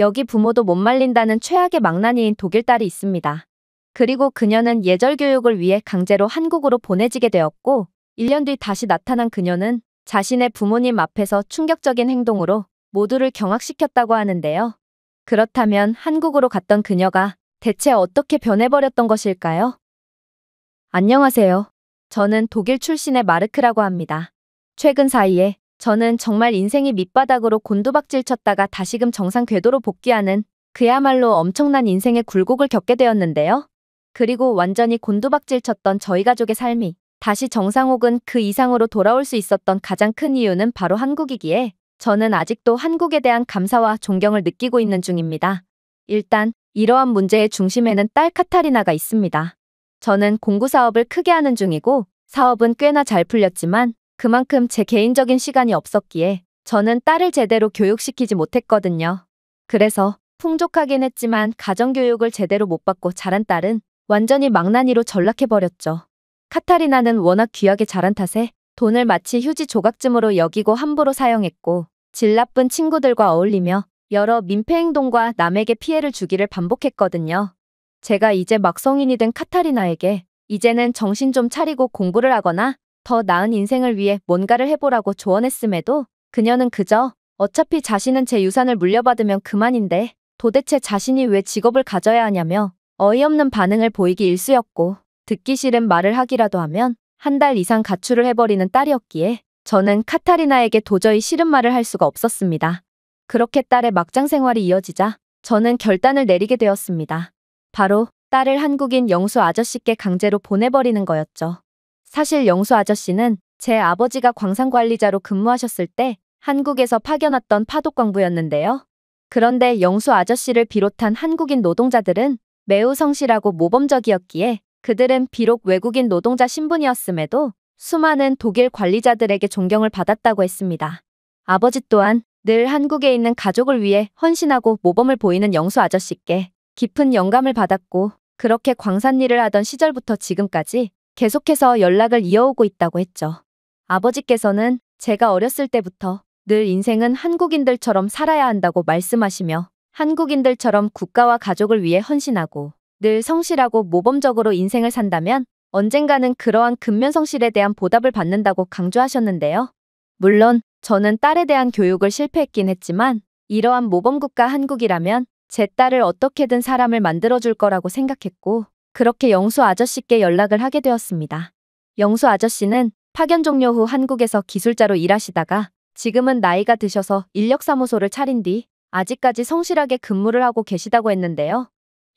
여기 부모도 못 말린다는 최악의 망나니인 독일 딸이 있습니다. 그리고 그녀는 예절 교육을 위해 강제로 한국으로 보내지게 되었고 1년 뒤 다시 나타난 그녀는 자신의 부모님 앞에서 충격적인 행동으로 모두를 경악시켰다고 하는데요. 그렇다면 한국으로 갔던 그녀가 대체 어떻게 변해버렸던 것일까요? 안녕하세요. 저는 독일 출신의 마르크라고 합니다. 최근 사이에 저는 정말 인생이 밑바닥으로 곤두박질 쳤다가 다시금 정상 궤도로 복귀하는 그야말로 엄청난 인생의 굴곡을 겪게 되었는데요. 그리고 완전히 곤두박질 쳤던 저희 가족의 삶이 다시 정상 혹은 그 이상으로 돌아올 수 있었던 가장 큰 이유는 바로 한국이기에 저는 아직도 한국에 대한 감사와 존경을 느끼고 있는 중입니다. 일단 이러한 문제의 중심에는 딸 카타리나가 있습니다. 저는 공구 사업을 크게 하는 중이고 사업은 꽤나 잘 풀렸지만 그만큼 제 개인적인 시간이 없었기에 저는 딸을 제대로 교육시키지 못했거든요. 그래서 풍족하긴 했지만 가정교육을 제대로 못 받고 자란 딸은 완전히 망나니로 전락해버렸죠. 카타리나는 워낙 귀하게 자란 탓에 돈을 마치 휴지 조각쯤으로 여기고 함부로 사용했고 질 나쁜 친구들과 어울리며 여러 민폐 행동과 남에게 피해를 주기를 반복했거든요. 제가 이제 막 성인이 된 카타리나에게 이제는 정신 좀 차리고 공부를 하거나 더 나은 인생을 위해 뭔가를 해보라고 조언했음에도 그녀는 그저 어차피 자신은 제 유산을 물려받으면 그만인데 도대체 자신이 왜 직업을 가져야 하냐며 어이없는 반응을 보이기 일쑤였고 듣기 싫은 말을 하기라도 하면 한 달 이상 가출을 해버리는 딸이었기에 저는 카타리나에게 도저히 싫은 말을 할 수가 없었습니다. 그렇게 딸의 막장 생활이 이어지자 저는 결단을 내리게 되었습니다. 바로 딸을 한국인 영수 아저씨께 강제로 보내버리는 거였죠. 사실 영수 아저씨는 제 아버지가 광산관리자로 근무하셨을 때 한국에서 파견 왔던 파독광부였는데요. 그런데 영수 아저씨를 비롯한 한국인 노동자들은 매우 성실하고 모범적이었기에 그들은 비록 외국인 노동자 신분이었음에도 수많은 독일 관리자들에게 존경을 받았다고 했습니다. 아버지 또한 늘 한국에 있는 가족을 위해 헌신하고 모범을 보이는 영수 아저씨께 깊은 영감을 받았고 그렇게 광산 일을 하던 시절부터 지금까지 계속해서 연락을 이어오고 있다고 했죠. 아버지께서는 제가 어렸을 때부터 늘 인생은 한국인들처럼 살아야 한다고 말씀하시며 한국인들처럼 국가와 가족을 위해 헌신하고 늘 성실하고 모범적으로 인생을 산다면 언젠가는 그러한 근면성실에 대한 보답을 받는다고 강조하셨는데요. 물론 저는 딸에 대한 교육을 실패했긴 했지만 이러한 모범국가 한국이라면 제 딸을 어떻게든 사람을 만들어줄 거라고 생각했고 그렇게 영수 아저씨께 연락을 하게 되었습니다. 영수 아저씨는 파견 종료 후 한국에서 기술자로 일하시다가 지금은 나이가 드셔서 인력사무소를 차린 뒤 아직까지 성실하게 근무를 하고 계시다고 했는데요.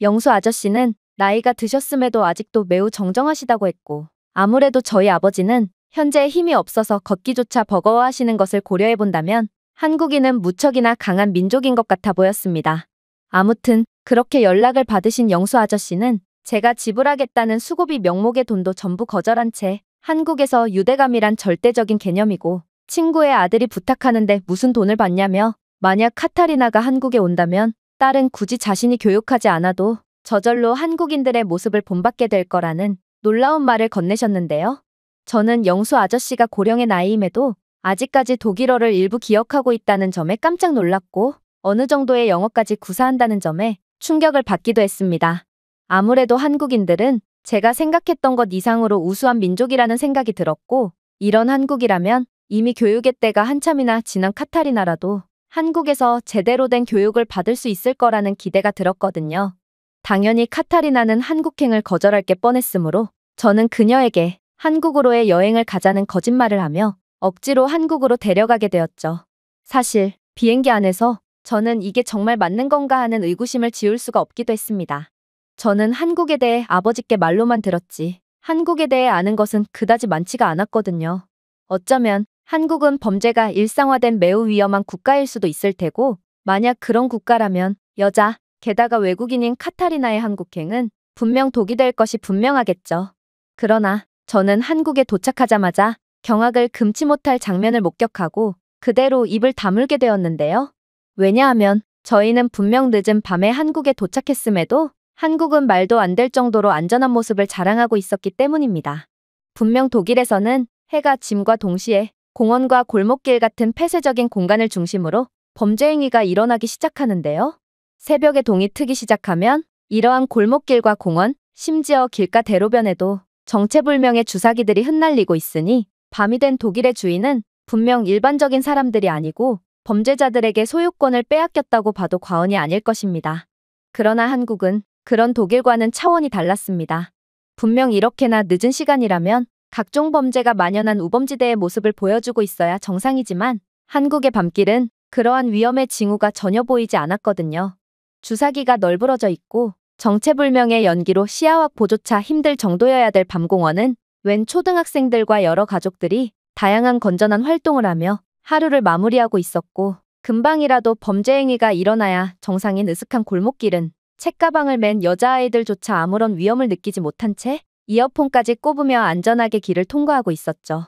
영수 아저씨는 나이가 드셨음에도 아직도 매우 정정하시다고 했고 아무래도 저희 아버지는 현재 힘이 없어서 걷기조차 버거워하시는 것을 고려해본다면 한국인은 무척이나 강한 민족인 것 같아 보였습니다. 아무튼 그렇게 연락을 받으신 영수 아저씨는 제가 지불하겠다는 수고비 명목의 돈도 전부 거절한 채 한국에서 유대감이란 절대적인 개념이고 친구의 아들이 부탁하는데 무슨 돈을 받냐며 만약 카타리나가 한국에 온다면 딸은 굳이 자신이 교육하지 않아도 저절로 한국인들의 모습을 본받게 될 거라는 놀라운 말을 건네셨는데요. 저는 영수 아저씨가 고령의 나이임에도 아직까지 독일어를 일부 기억하고 있다는 점에 깜짝 놀랐고 어느 정도의 영어까지 구사한다는 점에 충격을 받기도 했습니다. 아무래도 한국인들은 제가 생각했던 것 이상으로 우수한 민족이라는 생각이 들었고 이런 한국이라면 이미 교육의 때가 한참이나 지난 카타리나라도 한국에서 제대로 된 교육을 받을 수 있을 거라는 기대가 들었거든요. 당연히 카타리나는 한국행을 거절할 게 뻔했으므로 저는 그녀에게 한국으로의 여행을 가자는 거짓말을 하며 억지로 한국으로 데려가게 되었죠. 사실 비행기 안에서 저는 이게 정말 맞는 건가 하는 의구심을 지울 수가 없기도 했습니다. 저는 한국에 대해 아버지께 말로만 들었지 한국에 대해 아는 것은 그다지 많지가 않았거든요. 어쩌면 한국은 범죄가 일상화된 매우 위험한 국가일 수도 있을 테고 만약 그런 국가라면 여자, 게다가 외국인인 카타리나의 한국행은 분명 독이 될 것이 분명하겠죠. 그러나 저는 한국에 도착하자마자 경악을 금치 못할 장면을 목격하고 그대로 입을 다물게 되었는데요. 왜냐하면 저희는 분명 늦은 밤에 한국에 도착했음에도 한국은 말도 안 될 정도로 안전한 모습을 자랑하고 있었기 때문입니다. 분명 독일에서는 해가 짐과 동시에 공원과 골목길 같은 폐쇄적인 공간을 중심으로 범죄 행위가 일어나기 시작하는데요. 새벽에 동이 트기 시작하면 이러한 골목길과 공원, 심지어 길가 대로변에도 정체불명의 주사기들이 흩날리고 있으니 밤이 된 독일의 주인은 분명 일반적인 사람들이 아니고 범죄자들에게 소유권을 빼앗겼다고 봐도 과언이 아닐 것입니다. 그러나 한국은 그런 독일과는 차원이 달랐습니다. 분명 이렇게나 늦은 시간이라면 각종 범죄가 만연한 우범지대의 모습을 보여주고 있어야 정상이지만 한국의 밤길은 그러한 위험의 징후가 전혀 보이지 않았거든요. 주사기가 널브러져 있고 정체불명의 연기로 시야 확보조차 힘들 정도여야 될 밤공원은 웬 초등학생들과 여러 가족들이 다양한 건전한 활동을 하며 하루를 마무리하고 있었고 금방이라도 범죄 행위가 일어나야 정상인 으슥한 골목길은 책가방을 맨 여자아이들조차 아무런 위험을 느끼지 못한 채 이어폰까지 꼽으며 안전하게 길을 통과하고 있었죠.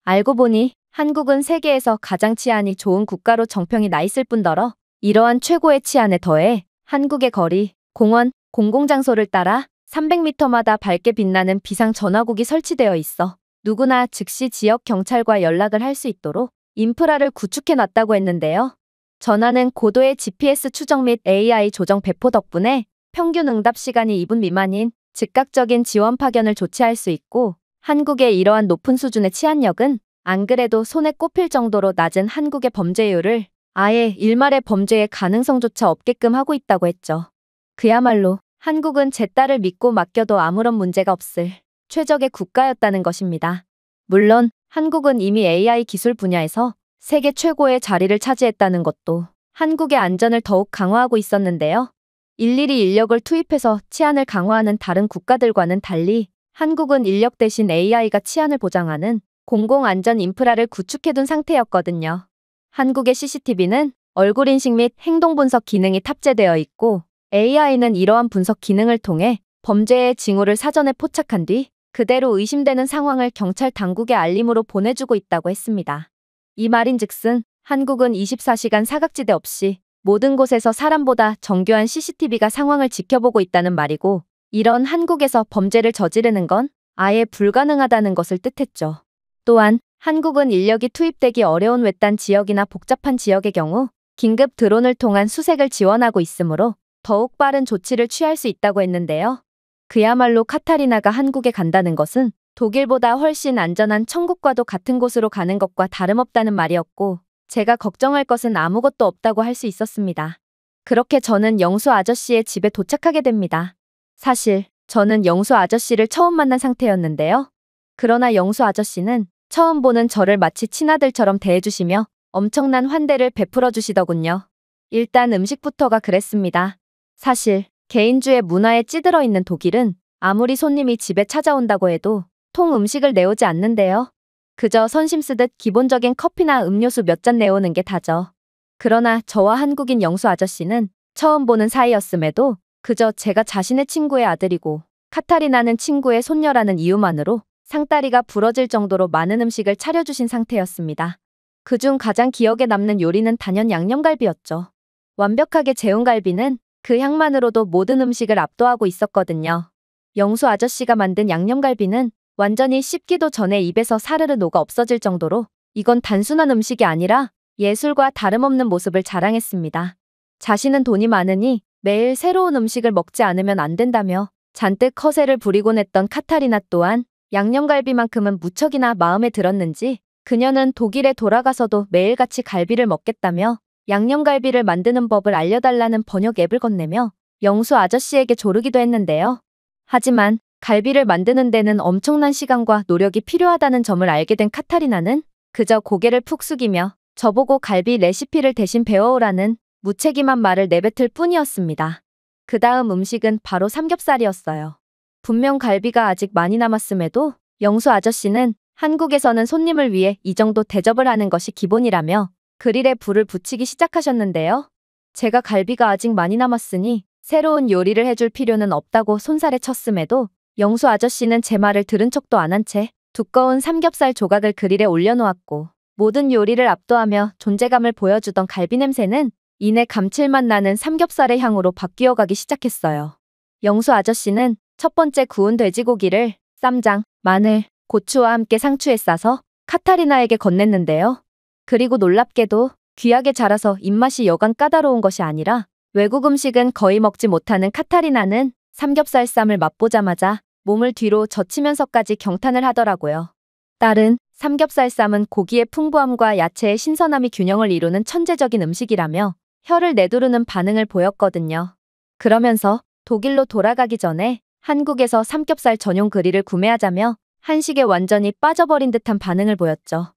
알고 보니 한국은 세계에서 가장 치안이 좋은 국가로 정평이 나 있을 뿐더러 이러한 최고의 치안에 더해 한국의 거리, 공원, 공공장소를 따라 300m마다 밝게 빛나는 비상 전화국이 설치되어 있어 누구나 즉시 지역 경찰과 연락을 할 수 있도록 인프라를 구축해 놨다고 했는데요. 전화는 고도의 GPS 추적 및 AI 조정 배포 덕분에 평균 응답 시간이 2분 미만인 즉각적인 지원 파견을 조치할 수 있고 한국의 이러한 높은 수준의 치안력은 안 그래도 손에 꼽힐 정도로 낮은 한국의 범죄율을 아예 일말의 범죄의 가능성조차 없게끔 하고 있다고 했죠. 그야말로 한국은 제 딸을 믿고 맡겨도 아무런 문제가 없을 최적의 국가였다는 것입니다. 물론 한국은 이미 AI 기술 분야에서 세계 최고의 자리를 차지했다는 것도 한국의 안전을 더욱 강화하고 있었는데요. 일일이 인력을 투입해서 치안을 강화하는 다른 국가들과는 달리 한국은 인력 대신 AI가 치안을 보장하는 공공안전 인프라를 구축해둔 상태였거든요. 한국의 CCTV는 얼굴 인식 및 행동 분석 기능이 탑재되어 있고 AI는 이러한 분석 기능을 통해 범죄의 징후를 사전에 포착한 뒤 그대로 의심되는 상황을 경찰 당국에 알림으로 보내주고 있다고 했습니다. 이 말인즉슨 한국은 24시간 사각지대 없이 모든 곳에서 사람보다 정교한 CCTV가 상황을 지켜보고 있다는 말이고 이런 한국에서 범죄를 저지르는 건 아예 불가능하다는 것을 뜻했죠. 또한 한국은 인력이 투입되기 어려운 외딴 지역이나 복잡한 지역의 경우 긴급 드론을 통한 수색을 지원하고 있으므로 더욱 빠른 조치를 취할 수 있다고 했는데요. 그야말로 카타리나가 한국에 간다는 것은 독일보다 훨씬 안전한 천국과도 같은 곳으로 가는 것과 다름없다는 말이었고 제가 걱정할 것은 아무것도 없다고 할 수 있었습니다. 그렇게 저는 영수 아저씨의 집에 도착하게 됩니다. 사실 저는 영수 아저씨를 처음 만난 상태였는데요. 그러나 영수 아저씨는 처음 보는 저를 마치 친아들처럼 대해주시며 엄청난 환대를 베풀어 주시더군요. 일단 음식부터가 그랬습니다. 사실 개인주의 문화에 찌들어 있는 독일은 아무리 손님이 집에 찾아온다고 해도 통 음식을 내오지 않는데요. 그저 선심 쓰듯 기본적인 커피나 음료수 몇 잔 내오는 게 다죠. 그러나 저와 한국인 영수 아저씨는 처음 보는 사이였음에도 그저 제가 자신의 친구의 아들이고 카타리나는 친구의 손녀라는 이유만으로 상다리가 부러질 정도로 많은 음식을 차려주신 상태였습니다. 그중 가장 기억에 남는 요리는 단연 양념갈비였죠. 완벽하게 재운 갈비는 그 향만으로도 모든 음식을 압도하고 있었거든요. 영수 아저씨가 만든 양념갈비는 완전히 씹기도 전에 입에서 사르르 녹아 없어질 정도로 이건 단순한 음식이 아니라 예술과 다름없는 모습을 자랑했습니다. 자신은 돈이 많으니 매일 새로운 음식을 먹지 않으면 안 된다며 잔뜩 허세를 부리곤 했던 카타리나 또한 양념갈비만큼은 무척이나 마음에 들었는지 그녀는 독일에 돌아가서도 매일같이 갈비를 먹겠다며 양념갈비를 만드는 법을 알려달라는 번역 앱을 건네며 영수 아저씨에게 조르기도 했는데요. 하지만 갈비를 만드는 데는 엄청난 시간과 노력이 필요하다는 점을 알게 된 카타리나는 그저 고개를 푹 숙이며 저보고 갈비 레시피를 대신 배워오라는 무책임한 말을 내뱉을 뿐이었습니다. 그 다음 음식은 바로 삼겹살이었어요. 분명 갈비가 아직 많이 남았음에도 영수 아저씨는 한국에서는 손님을 위해 이 정도 대접을 하는 것이 기본이라며 그릴에 불을 붙이기 시작하셨는데요. 제가 갈비가 아직 많이 남았으니 새로운 요리를 해줄 필요는 없다고 손살에 쳤음에도 영수 아저씨는 제 말을 들은 척도 안 한 채 두꺼운 삼겹살 조각을 그릴에 올려놓았고 모든 요리를 압도하며 존재감을 보여주던 갈비 냄새는 이내 감칠맛 나는 삼겹살의 향으로 바뀌어가기 시작했어요. 영수 아저씨는 첫 번째 구운 돼지고기를 쌈장, 마늘, 고추와 함께 상추에 싸서 카타리나에게 건넸는데요. 그리고 놀랍게도 귀하게 자라서 입맛이 여간 까다로운 것이 아니라 외국 음식은 거의 먹지 못하는 카타리나는 삼겹살 쌈을 맛보자마자 몸을 뒤로 젖히면서까지 경탄을 하더라고요. 딸은 삼겹살 쌈은 고기의 풍부함과 야채의 신선함이 균형을 이루는 천재적인 음식이라며 혀를 내두르는 반응을 보였거든요. 그러면서 독일로 돌아가기 전에 한국에서 삼겹살 전용 그릴을 구매하자며 한식에 완전히 빠져버린 듯한 반응을 보였죠.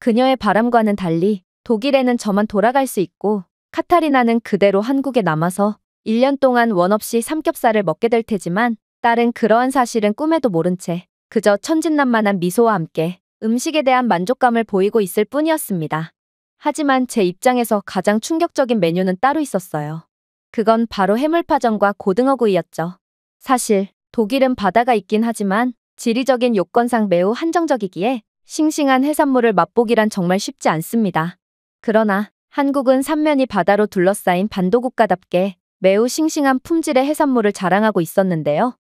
그녀의 바람과는 달리 독일에는 저만 돌아갈 수 있고 카타리나는 그대로 한국에 남아서 1년 동안 원 없이 삼겹살을 먹게 될 테지만 딸은 그러한 사실은 꿈에도 모른 채 그저 천진난만한 미소와 함께 음식에 대한 만족감을 보이고 있을 뿐이었습니다. 하지만 제 입장에서 가장 충격적인 메뉴는 따로 있었어요. 그건 바로 해물파전과 고등어구이였죠. 사실 독일은 바다가 있긴 하지만 지리적인 요건상 매우 한정적이기에 싱싱한 해산물을 맛보기란 정말 쉽지 않습니다. 그러나 한국은 삼면이 바다로 둘러싸인 반도국가답게 매우 싱싱한 품질의 해산물을 자랑하고 있었는데요.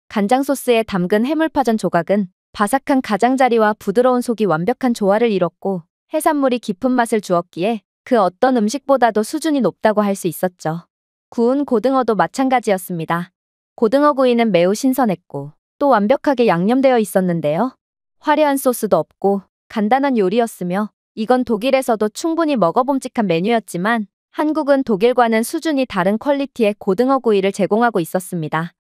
간장 소스에 담근 해물파전 조각은 바삭한 가장자리와 부드러운 속이 완벽한 조화를 이뤘고 해산물이 깊은 맛을 주었기에 그 어떤 음식보다도 수준이 높다고 할 수 있었죠. 구운 고등어도 마찬가지였습니다. 고등어 구이는 매우 신선했고 또 완벽하게 양념되어 있었는데요. 화려한 소스도 없고 간단한 요리였으며 이건 독일에서도 충분히 먹어봄직한 메뉴였지만 한국은 독일과는 수준이 다른 퀄리티의 고등어 구이를 제공하고 있었습니다.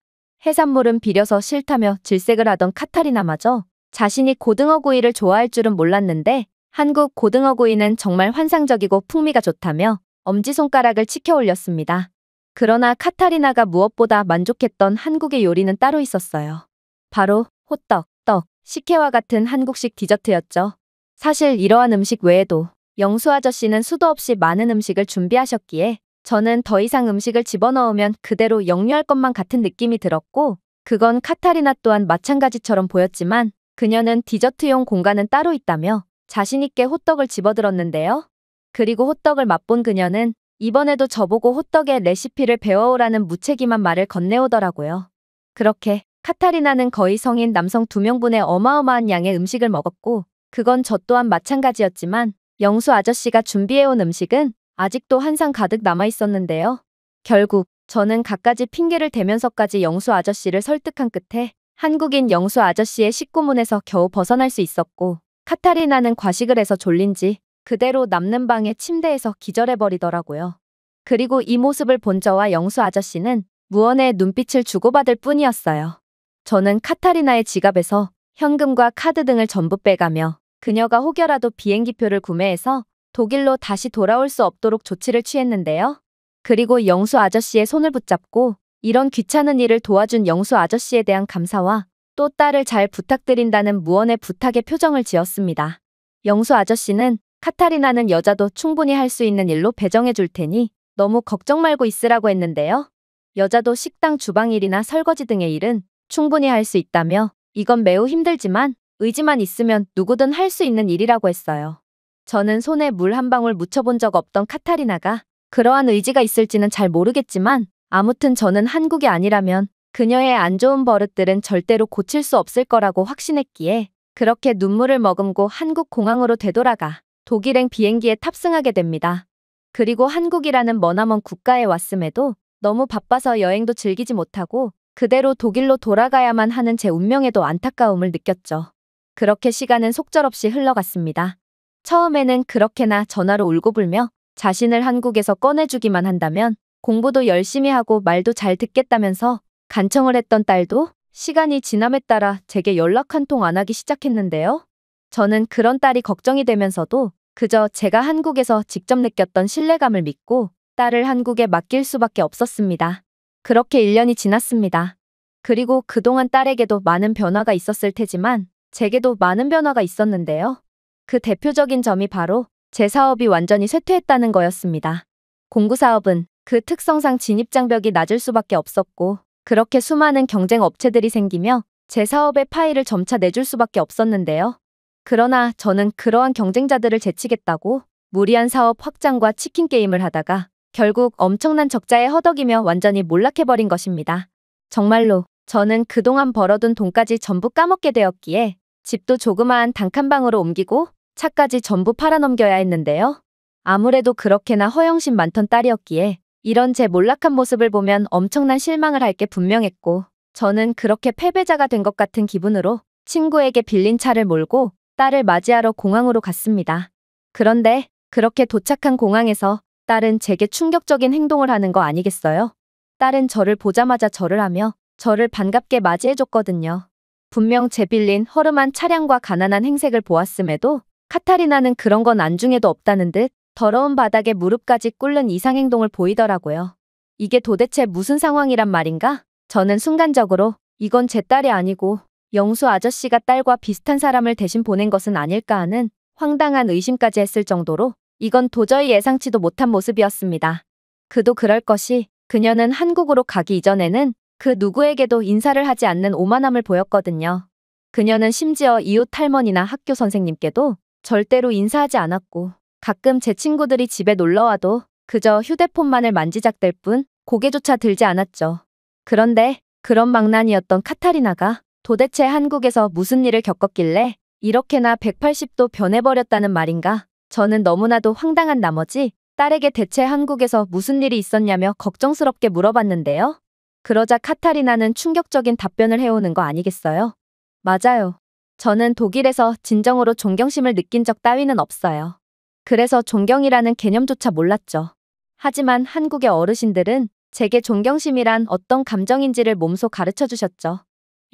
해산물은 비려서 싫다며 질색을 하던 카타리나마저 자신이 고등어 구이를 좋아할 줄은 몰랐는데 한국 고등어 구이는 정말 환상적이고 풍미가 좋다며 엄지손가락을 치켜 올렸습니다. 그러나 카타리나가 무엇보다 만족했던 한국의 요리는 따로 있었어요. 바로 호떡, 떡, 식혜와 같은 한국식 디저트였죠. 사실 이러한 음식 외에도 영수 아저씨는 수도 없이 많은 음식을 준비하셨기에 저는 더 이상 음식을 집어넣으면 그대로 역류할 것만 같은 느낌이 들었고 그건 카타리나 또한 마찬가지처럼 보였지만 그녀는 디저트용 공간은 따로 있다며 자신있게 호떡을 집어들었는데요. 그리고 호떡을 맛본 그녀는 이번에도 저보고 호떡의 레시피를 배워오라는 무책임한 말을 건네오더라고요. 그렇게 카타리나는 거의 성인 남성 2명분의 어마어마한 양의 음식을 먹었고 그건 저 또한 마찬가지였지만 영수 아저씨가 준비해온 음식은 아직도 한상 가득 남아있었는데요. 결국 저는 갖가지 핑계를 대면서까지 영수 아저씨를 설득한 끝에 한국인 영수 아저씨의 식구문에서 겨우 벗어날 수 있었고 카타리나는 과식을 해서 졸린지 그대로 남는 방의 침대에서 기절해버리더라고요. 그리고 이 모습을 본 저와 영수 아저씨는 무언의 눈빛을 주고받을 뿐이었어요. 저는 카타리나의 지갑에서 현금과 카드 등을 전부 빼가며 그녀가 혹여라도 비행기표를 구매해서 독일로 다시 돌아올 수 없도록 조치를 취했는데요. 그리고 영수 아저씨의 손을 붙잡고 이런 귀찮은 일을 도와준 영수 아저씨에 대한 감사와 또 딸을 잘 부탁드린다는 무언의 부탁의 표정을 지었습니다. 영수 아저씨는 카타리나는 여자도 충분히 할 수 있는 일로 배정해 줄 테니 너무 걱정 말고 있으라고 했는데요. 여자도 식당 주방 일이나 설거지 등의 일은 충분히 할 수 있다며 이건 매우 힘들지만 의지만 있으면 누구든 할 수 있는 일이라고 했어요. 저는 손에 물 한 방울 묻혀본 적 없던 카타리나가 그러한 의지가 있을지는 잘 모르겠지만 아무튼 저는 한국이 아니라면 그녀의 안 좋은 버릇들은 절대로 고칠 수 없을 거라고 확신했기에 그렇게 눈물을 머금고 한국 공항으로 되돌아가 독일행 비행기에 탑승하게 됩니다. 그리고 한국이라는 머나먼 국가에 왔음에도 너무 바빠서 여행도 즐기지 못하고 그대로 독일로 돌아가야만 하는 제 운명에도 안타까움을 느꼈죠. 그렇게 시간은 속절없이 흘러갔습니다. 처음에는 그렇게나 전화로 울고불며 자신을 한국에서 꺼내주기만 한다면 공부도 열심히 하고 말도 잘 듣겠다면서 간청을 했던 딸도 시간이 지남에 따라 제게 연락 한 통 안 하기 시작했는데요. 저는 그런 딸이 걱정이 되면서도 그저 제가 한국에서 직접 느꼈던 신뢰감을 믿고 딸을 한국에 맡길 수밖에 없었습니다. 그렇게 1년이 지났습니다. 그리고 그동안 딸에게도 많은 변화가 있었을 테지만 제게도 많은 변화가 있었는데요. 그 대표적인 점이 바로 제 사업이 완전히 쇠퇴했다는 거였습니다. 공구사업은 그 특성상 진입장벽이 낮을 수밖에 없었고 그렇게 수많은 경쟁 업체들이 생기며 제 사업의 파일을 점차 내줄 수밖에 없었는데요. 그러나 저는 그러한 경쟁자들을 제치겠다고 무리한 사업 확장과 치킨 게임을 하다가 결국 엄청난 적자에 허덕이며 완전히 몰락해버린 것입니다. 정말로 저는 그동안 벌어둔 돈까지 전부 까먹게 되었기에 집도 조그마한 단칸방으로 옮기고 차까지 전부 팔아넘겨야 했는데요. 아무래도 그렇게나 허영심 많던 딸이었기에 이런 제 몰락한 모습을 보면 엄청난 실망을 할 게 분명했고, 저는 그렇게 패배자가 된 것 같은 기분으로 친구에게 빌린 차를 몰고 딸을 맞이하러 공항으로 갔습니다. 그런데 그렇게 도착한 공항에서 딸은 제게 충격적인 행동을 하는 거 아니겠어요? 딸은 저를 보자마자 절을 하며 저를 반갑게 맞이해줬거든요. 분명 제 빌린 허름한 차량과 가난한 행색을 보았음에도 카타리나는 그런 건 안중에도 없다는 듯 더러운 바닥에 무릎까지 꿇는 이상행동을 보이더라고요. 이게 도대체 무슨 상황이란 말인가? 저는 순간적으로 이건 제 딸이 아니고 영수 아저씨가 딸과 비슷한 사람을 대신 보낸 것은 아닐까 하는 황당한 의심까지 했을 정도로 이건 도저히 예상치도 못한 모습이었습니다. 그도 그럴 것이 그녀는 한국으로 가기 이전에는 그 누구에게도 인사를 하지 않는 오만함을 보였거든요. 그녀는 심지어 이웃 할머니나 학교 선생님께도 절대로 인사하지 않았고 가끔 제 친구들이 집에 놀러와도 그저 휴대폰만을 만지작댈 뿐 고개조차 들지 않았죠. 그런데 그런 망나니였던 카타리나가 도대체 한국에서 무슨 일을 겪었길래 이렇게나 180도 변해버렸다는 말인가? 저는 너무나도 황당한 나머지 딸에게 대체 한국에서 무슨 일이 있었냐며 걱정스럽게 물어봤는데요. 그러자 카타리나는 충격적인 답변을 해오는 거 아니겠어요? 맞아요. 저는 독일에서 진정으로 존경심을 느낀 적 따위는 없어요. 그래서 존경이라는 개념조차 몰랐죠. 하지만 한국의 어르신들은 제게 존경심이란 어떤 감정인지를 몸소 가르쳐 주셨죠.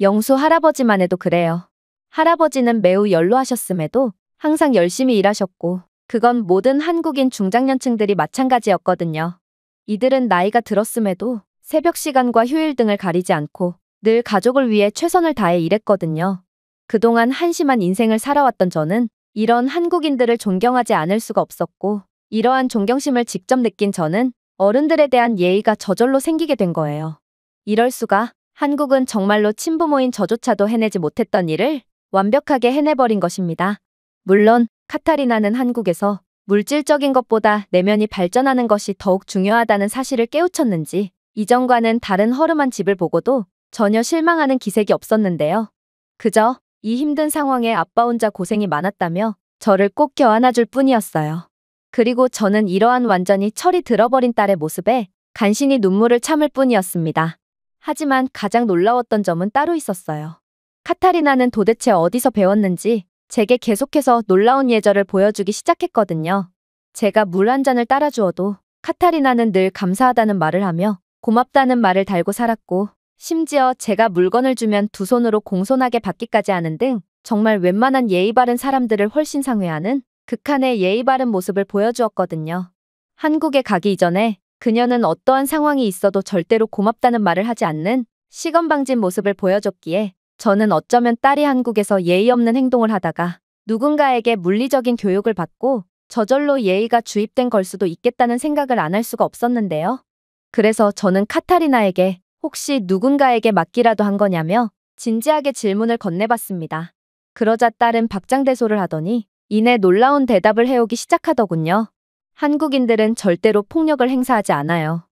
영수 할아버지만 해도 그래요. 할아버지는 매우 연로하셨음에도 항상 열심히 일하셨고 그건 모든 한국인 중장년층들이 마찬가지였거든요. 이들은 나이가 들었음에도 새벽 시간과 휴일 등을 가리지 않고 늘 가족을 위해 최선을 다해 일했거든요. 그동안 한심한 인생을 살아왔던 저는 이런 한국인들을 존경하지 않을 수가 없었고 이러한 존경심을 직접 느낀 저는 어른들에 대한 예의가 저절로 생기게 된 거예요. 이럴 수가, 한국은 정말로 친부모인 저조차도 해내지 못했던 일을 완벽하게 해내버린 것입니다. 물론 카타리나는 한국에서 물질적인 것보다 내면이 발전하는 것이 더욱 중요하다는 사실을 깨우쳤는지 이전과는 다른 허름한 집을 보고도 전혀 실망하는 기색이 없었는데요. 그저 이 힘든 상황에 아빠 혼자 고생이 많았다며 저를 꼭 껴안아줄 뿐이었어요. 그리고 저는 이러한 완전히 철이 들어버린 딸의 모습에 간신히 눈물을 참을 뿐이었습니다. 하지만 가장 놀라웠던 점은 따로 있었어요. 카타리나는 도대체 어디서 배웠는지 제게 계속해서 놀라운 예절을 보여주기 시작했거든요. 제가 물 한 잔을 따라주어도 카타리나는 늘 감사하다는 말을 하며 고맙다는 말을 달고 살았고 심지어 제가 물건을 주면 두 손으로 공손하게 받기까지 하는 등 정말 웬만한 예의 바른 사람들을 훨씬 상회하는 극한의 예의 바른 모습을 보여주었거든요. 한국에 가기 이전에 그녀는 어떠한 상황이 있어도 절대로 고맙다는 말을 하지 않는 시건방진 모습을 보여줬기에 저는 어쩌면 딸이 한국에서 예의 없는 행동을 하다가 누군가에게 물리적인 교육을 받고 저절로 예의가 주입된 걸 수도 있겠다는 생각을 안 할 수가 없었는데요. 그래서 저는 카타리나에게 혹시 누군가에게 맡기라도 한 거냐며 진지하게 질문을 건네봤습니다. 그러자 딸은 박장대소를 하더니 이내 놀라운 대답을 해오기 시작하더군요. 한국인들은 절대로 폭력을 행사하지 않아요.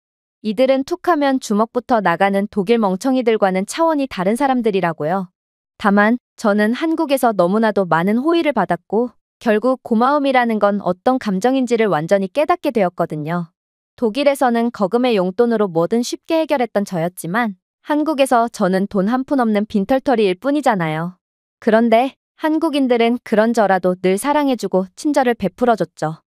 이들은 툭하면 주먹부터 나가는 독일 멍청이들과는 차원이 다른 사람들이라고요. 다만 저는 한국에서 너무나도 많은 호의를 받았고 결국 고마움이라는 건 어떤 감정인지를 완전히 깨닫게 되었거든요. 독일에서는 거금의 용돈으로 뭐든 쉽게 해결했던 저였지만 한국에서 저는 돈 한 푼 없는 빈털터리일 뿐이잖아요. 그런데 한국인들은 그런저라도 늘 사랑해주고 친절을 베풀어줬죠.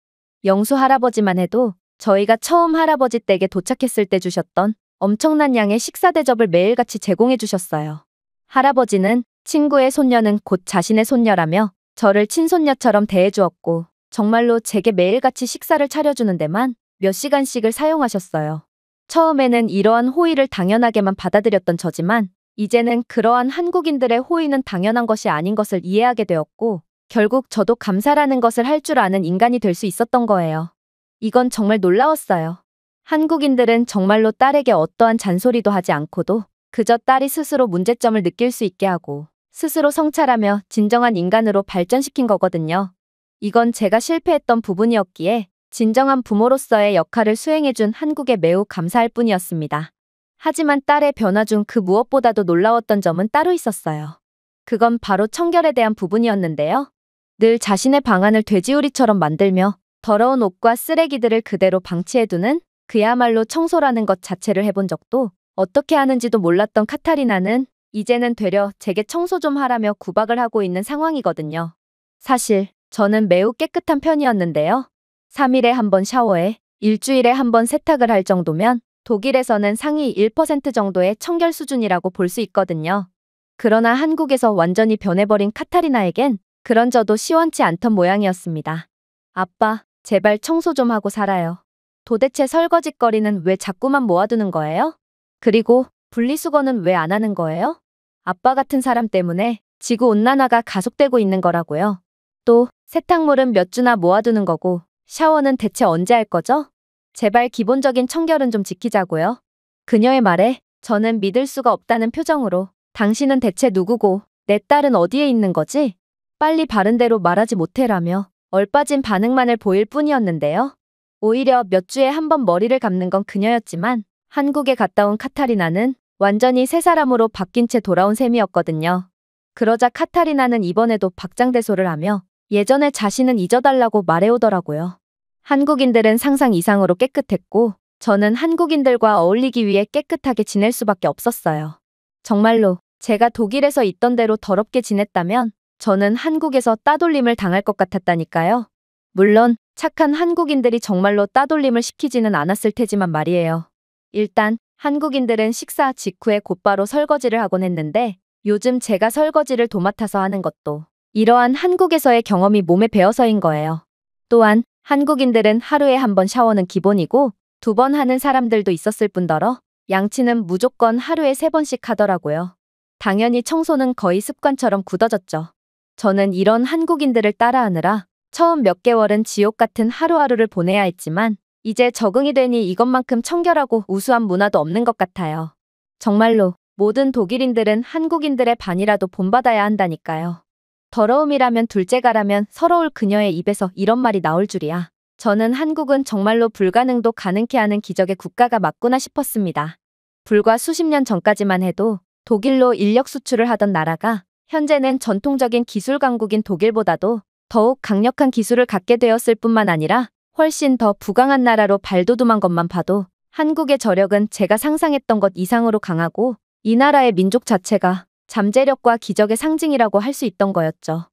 영수 할아버지만 해도 저희가 처음 할아버지 댁에 도착했을 때 주셨던 엄청난 양의 식사 대접을 매일같이 제공해 주셨어요. 할아버지는 친구의 손녀는 곧 자신의 손녀라며 저를 친손녀처럼 대해주었고 정말로 제게 매일같이 식사를 차려주는 데만 몇 시간씩을 사용하셨어요. 처음에는 이러한 호의를 당연하게만 받아들였던 저지만 이제는 그러한 한국인들의 호의는 당연한 것이 아닌 것을 이해하게 되었고 결국 저도 감사라는 것을 할 줄 아는 인간이 될 수 있었던 거예요. 이건 정말 놀라웠어요. 한국인들은 정말로 딸에게 어떠한 잔소리도 하지 않고도 그저 딸이 스스로 문제점을 느낄 수 있게 하고 스스로 성찰하며 진정한 인간으로 발전시킨 거거든요. 이건 제가 실패했던 부분이었기에 진정한 부모로서의 역할을 수행해준 한국에 매우 감사할 뿐이었습니다. 하지만 딸의 변화 중 그 무엇보다도 놀라웠던 점은 따로 있었어요. 그건 바로 청결에 대한 부분이었는데요. 늘 자신의 방안을 돼지우리처럼 만들며 더러운 옷과 쓰레기들을 그대로 방치해두는 그야말로 청소라는 것 자체를 해본 적도 어떻게 하는지도 몰랐던 카타리나는 이제는 되려 제게 청소 좀 하라며 구박을 하고 있는 상황이거든요. 사실 저는 매우 깨끗한 편이었는데요. 3일에 한 번 샤워해 일주일에 한 번 세탁을 할 정도면 독일에서는 상위 1% 정도의 청결 수준이라고 볼 수 있거든요. 그러나 한국에서 완전히 변해버린 카타리나에겐 그런 저도 시원치 않던 모양이었습니다. 아빠, 제발 청소 좀 하고 살아요. 도대체 설거짓거리는 왜 자꾸만 모아두는 거예요? 그리고 분리수거는 왜 안 하는 거예요? 아빠 같은 사람 때문에 지구온난화가 가속되고 있는 거라고요. 또 세탁물은 몇 주나 모아두는 거고 샤워는 대체 언제 할 거죠? 제발 기본적인 청결은 좀 지키자고요. 그녀의 말에 저는 믿을 수가 없다는 표정으로 당신은 대체 누구고 내 딸은 어디에 있는 거지? 빨리 바른 대로 말하지 못해라며 얼빠진 반응만을 보일 뿐이었는데요. 오히려 몇 주에 한 번 머리를 감는 건 그녀였지만 한국에 갔다 온 카타리나는 완전히 새 사람으로 바뀐 채 돌아온 셈이었거든요. 그러자 카타리나는 이번에도 박장대소를 하며 예전에 자신은 잊어달라고 말해오더라고요. 한국인들은 상상 이상으로 깨끗했고 저는 한국인들과 어울리기 위해 깨끗하게 지낼 수밖에 없었어요. 정말로 제가 독일에서 있던 대로 더럽게 지냈다면 저는 한국에서 따돌림을 당할 것 같았다니까요. 물론 착한 한국인들이 정말로 따돌림을 시키지는 않았을 테지만 말이에요. 일단 한국인들은 식사 직후에 곧바로 설거지를 하곤 했는데 요즘 제가 설거지를 도맡아서 하는 것도 이러한 한국에서의 경험이 몸에 배어서인 거예요. 또한 한국인들은 하루에 한 번 샤워는 기본이고 2번 하는 사람들도 있었을 뿐더러 양치는 무조건 하루에 3번씩 하더라고요. 당연히 청소는 거의 습관처럼 굳어졌죠. 저는 이런 한국인들을 따라하느라 처음 몇 개월은 지옥 같은 하루하루를 보내야 했지만 이제 적응이 되니 이것만큼 청결하고 우수한 문화도 없는 것 같아요. 정말로 모든 독일인들은 한국인들의 반이라도 본받아야 한다니까요. 더러움이라면 둘째가라면 서러울 그녀의 입에서 이런 말이 나올 줄이야. 저는 한국은 정말로 불가능도 가능케 하는 기적의 국가가 맞구나 싶었습니다. 불과 수십 년 전까지만 해도 독일로 인력 수출을 하던 나라가 현재는 전통적인 기술 강국인 독일보다도 더욱 강력한 기술을 갖게 되었을 뿐만 아니라 훨씬 더 부강한 나라로 발돋움한 것만 봐도 한국의 저력은 제가 상상했던 것 이상으로 강하고 이 나라의 민족 자체가 잠재력과 기적의 상징이라고 할 수 있던 거였죠.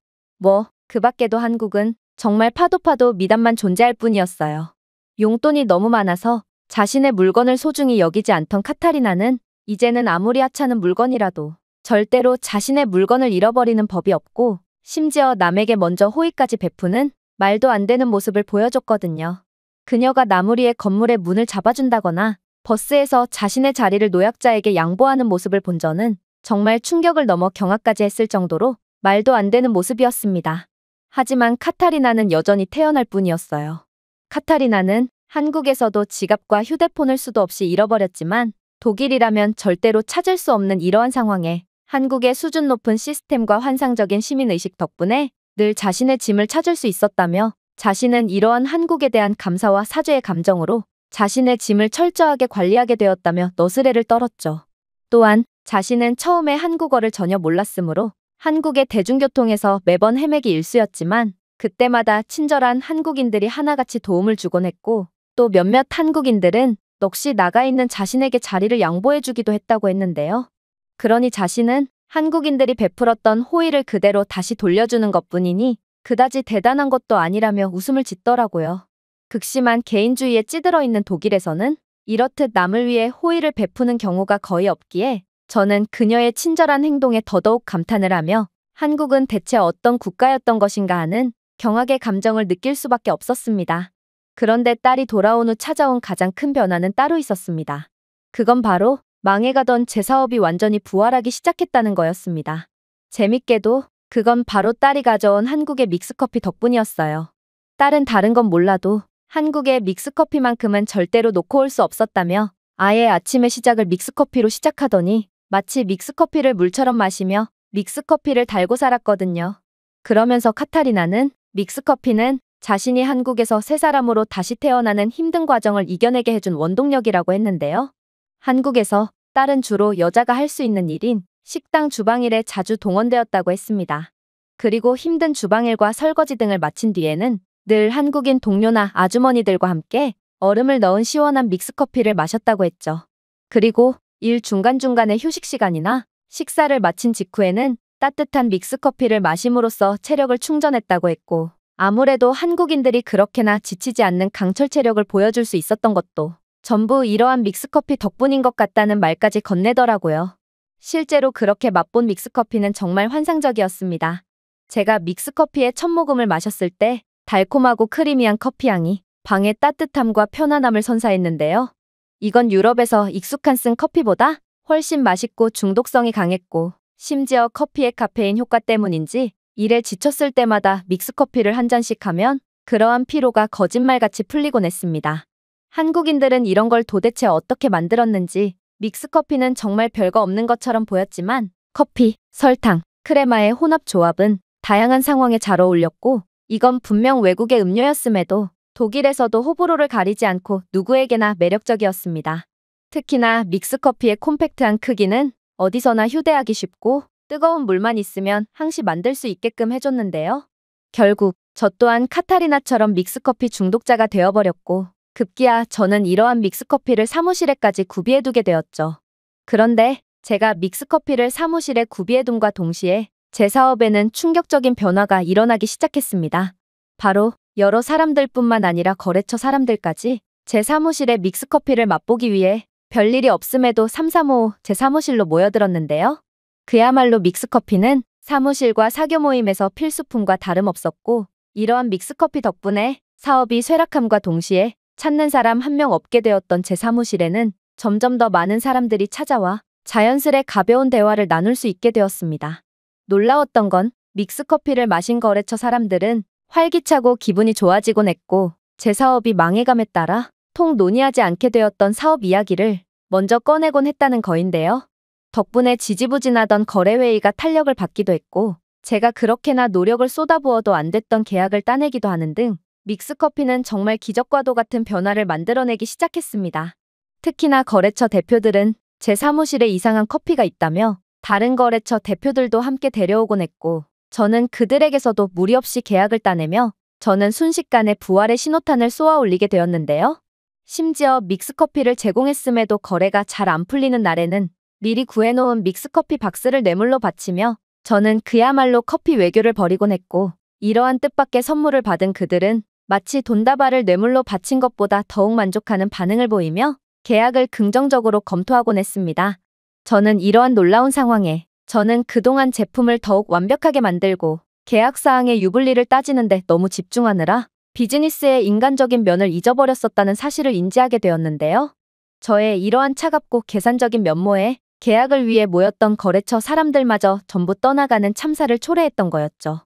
그 밖에도 한국은 정말 파도 미담만 존재할 뿐이었어요. 용돈이 너무 많아서 자신의 물건을 소중히 여기지 않던 카타리나는 이제는 아무리 하찮은 물건이라도 절대로 자신의 물건을 잃어버리는 법이 없고 심지어 남에게 먼저 호의까지 베푸는 말도 안 되는 모습을 보여줬거든요. 그녀가 나무리의 건물의 문을 잡아준다거나 버스에서 자신의 자리를 노약자에게 양보하는 모습을 본 저는 정말 충격을 넘어 경악까지 했을 정도로 말도 안 되는 모습이었습니다. 하지만 카타리나는 여전히 태어날 뿐이었어요. 카타리나는 한국에서도 지갑과 휴대폰을 수도 없이 잃어버렸지만 독일이라면 절대로 찾을 수 없는 이러한 상황에 한국의 수준 높은 시스템과 환상적인 시민의식 덕분에 늘 자신의 짐을 찾을 수 있었다며 자신은 이러한 한국에 대한 감사와 사죄의 감정으로 자신의 짐을 철저하게 관리하게 되었다며 너스레를 떨었죠. 또한 자신은 처음에 한국어를 전혀 몰랐으므로 한국의 대중교통에서 매번 헤매기 일쑤였지만 그때마다 친절한 한국인들이 하나같이 도움을 주곤 했고 또 몇몇 한국인들은 넋이 나가 있는 자신에게 자리를 양보해주기도 했다고 했는데요. 그러니 자신은 한국인들이 베풀었던 호의를 그대로 다시 돌려주는 것뿐이니 그다지 대단한 것도 아니라며 웃음을 짓더라고요. 극심한 개인주의에 찌들어 있는 독일에서는 이렇듯 남을 위해 호의를 베푸는 경우가 거의 없기에 저는 그녀의 친절한 행동에 더더욱 감탄을 하며 한국은 대체 어떤 국가였던 것인가 하는 경악의 감정을 느낄 수밖에 없었습니다. 그런데 딸이 돌아온 후 찾아온 가장 큰 변화는 따로 있었습니다. 그건 바로 망해가던 제 사업이 완전히 부활하기 시작했다는 거였습니다. 재밌게도 그건 바로 딸이 가져온 한국의 믹스커피 덕분이었어요. 딸은 다른 건 몰라도 한국의 믹스커피만큼은 절대로 놓고 올 수 없었다며 아예 아침의 시작을 믹스커피로 시작하더니 마치 믹스커피를 물처럼 마시며 믹스커피를 달고 살았거든요. 그러면서 카타리나는 믹스커피는 자신이 한국에서 새 사람으로 다시 태어나는 힘든 과정을 이겨내게 해준 원동력이라고 했는데요. 한국에서 딸은 주로 여자가 할 수 있는 일인 식당 주방일에 자주 동원되었다고 했습니다. 그리고 힘든 주방일과 설거지 등을 마친 뒤에는 늘 한국인 동료나 아주머니들과 함께 얼음을 넣은 시원한 믹스커피를 마셨다고 했죠. 그리고 일 중간중간에 휴식 시간이나 식사를 마친 직후에는 따뜻한 믹스커피를 마심으로써 체력을 충전했다고 했고, 아무래도 한국인들이 그렇게나 지치지 않는 강철 체력을 보여줄 수 있었던 것도 전부 이러한 믹스커피 덕분인 것 같다는 말까지 건네더라고요. 실제로 그렇게 맛본 믹스커피는 정말 환상적이었습니다. 제가 믹스커피의 첫 모금을 마셨을 때 달콤하고 크리미한 커피향이 방의 따뜻함과 편안함을 선사했는데요. 이건 유럽에서 익숙한 쓴 커피보다 훨씬 맛있고 중독성이 강했고, 심지어 커피의 카페인 효과 때문인지 일에 지쳤을 때마다 믹스커피를 한 잔씩 하면 그러한 피로가 거짓말같이 풀리곤 했습니다. 한국인들은 이런 걸 도대체 어떻게 만들었는지, 믹스커피는 정말 별거 없는 것처럼 보였지만 커피, 설탕, 크레마의 혼합 조합은 다양한 상황에 잘 어울렸고, 이건 분명 외국의 음료였음에도 독일에서도 호불호를 가리지 않고 누구에게나 매력적이었습니다. 특히나 믹스커피의 콤팩트한 크기는 어디서나 휴대하기 쉽고 뜨거운 물만 있으면 항시 만들 수 있게끔 해줬는데요. 결국 저 또한 카타리나처럼 믹스커피 중독자가 되어버렸고, 급기야 저는 이러한 믹스커피를 사무실에까지 구비해두게 되었죠. 그런데 제가 믹스커피를 사무실에 구비해둠과 동시에 제 사업에는 충격적인 변화가 일어나기 시작했습니다. 바로 여러 사람들뿐만 아니라 거래처 사람들까지 제 사무실에 믹스커피를 맛보기 위해 별일이 없음에도 삼삼오오 제 사무실로 모여들었는데요. 그야말로 믹스커피는 사무실과 사교 모임에서 필수품과 다름없었고, 이러한 믹스커피 덕분에 사업이 쇠락함과 동시에 찾는 사람 한 명 없게 되었던 제 사무실에는 점점 더 많은 사람들이 찾아와 자연스레 가벼운 대화를 나눌 수 있게 되었습니다. 놀라웠던 건 믹스커피를 마신 거래처 사람들은 활기차고 기분이 좋아지곤 했고, 제 사업이 망해감에 따라 통 논의하지 않게 되었던 사업 이야기를 먼저 꺼내곤 했다는 거인데요. 덕분에 지지부진하던 거래회의가 탄력을 받기도 했고, 제가 그렇게나 노력을 쏟아부어도 안 됐던 계약을 따내기도 하는 등 믹스커피는 정말 기적과도 같은 변화를 만들어내기 시작했습니다. 특히나 거래처 대표들은 제 사무실에 이상한 커피가 있다며 다른 거래처 대표들도 함께 데려오곤 했고, 저는 그들에게서도 무리 없이 계약을 따내며 저는 순식간에 부활의 신호탄을 쏘아 올리게 되었는데요. 심지어 믹스커피를 제공했음에도 거래가 잘 안 풀리는 날에는 미리 구해놓은 믹스커피 박스를 뇌물로 바치며 저는 그야말로 커피 외교를 벌이곤 했고, 이러한 뜻밖의 선물을 받은 그들은 마치 돈다발을 뇌물로 바친 것보다 더욱 만족하는 반응을 보이며 계약을 긍정적으로 검토하곤 했습니다. 저는 이러한 놀라운 상황에 저는 그동안 제품을 더욱 완벽하게 만들고 계약사항의 유불리를 따지는데 너무 집중하느라 비즈니스의 인간적인 면을 잊어버렸었다는 사실을 인지하게 되었는데요. 저의 이러한 차갑고 계산적인 면모에 계약을 위해 모였던 거래처 사람들마저 전부 떠나가는 참사를 초래했던 거였죠.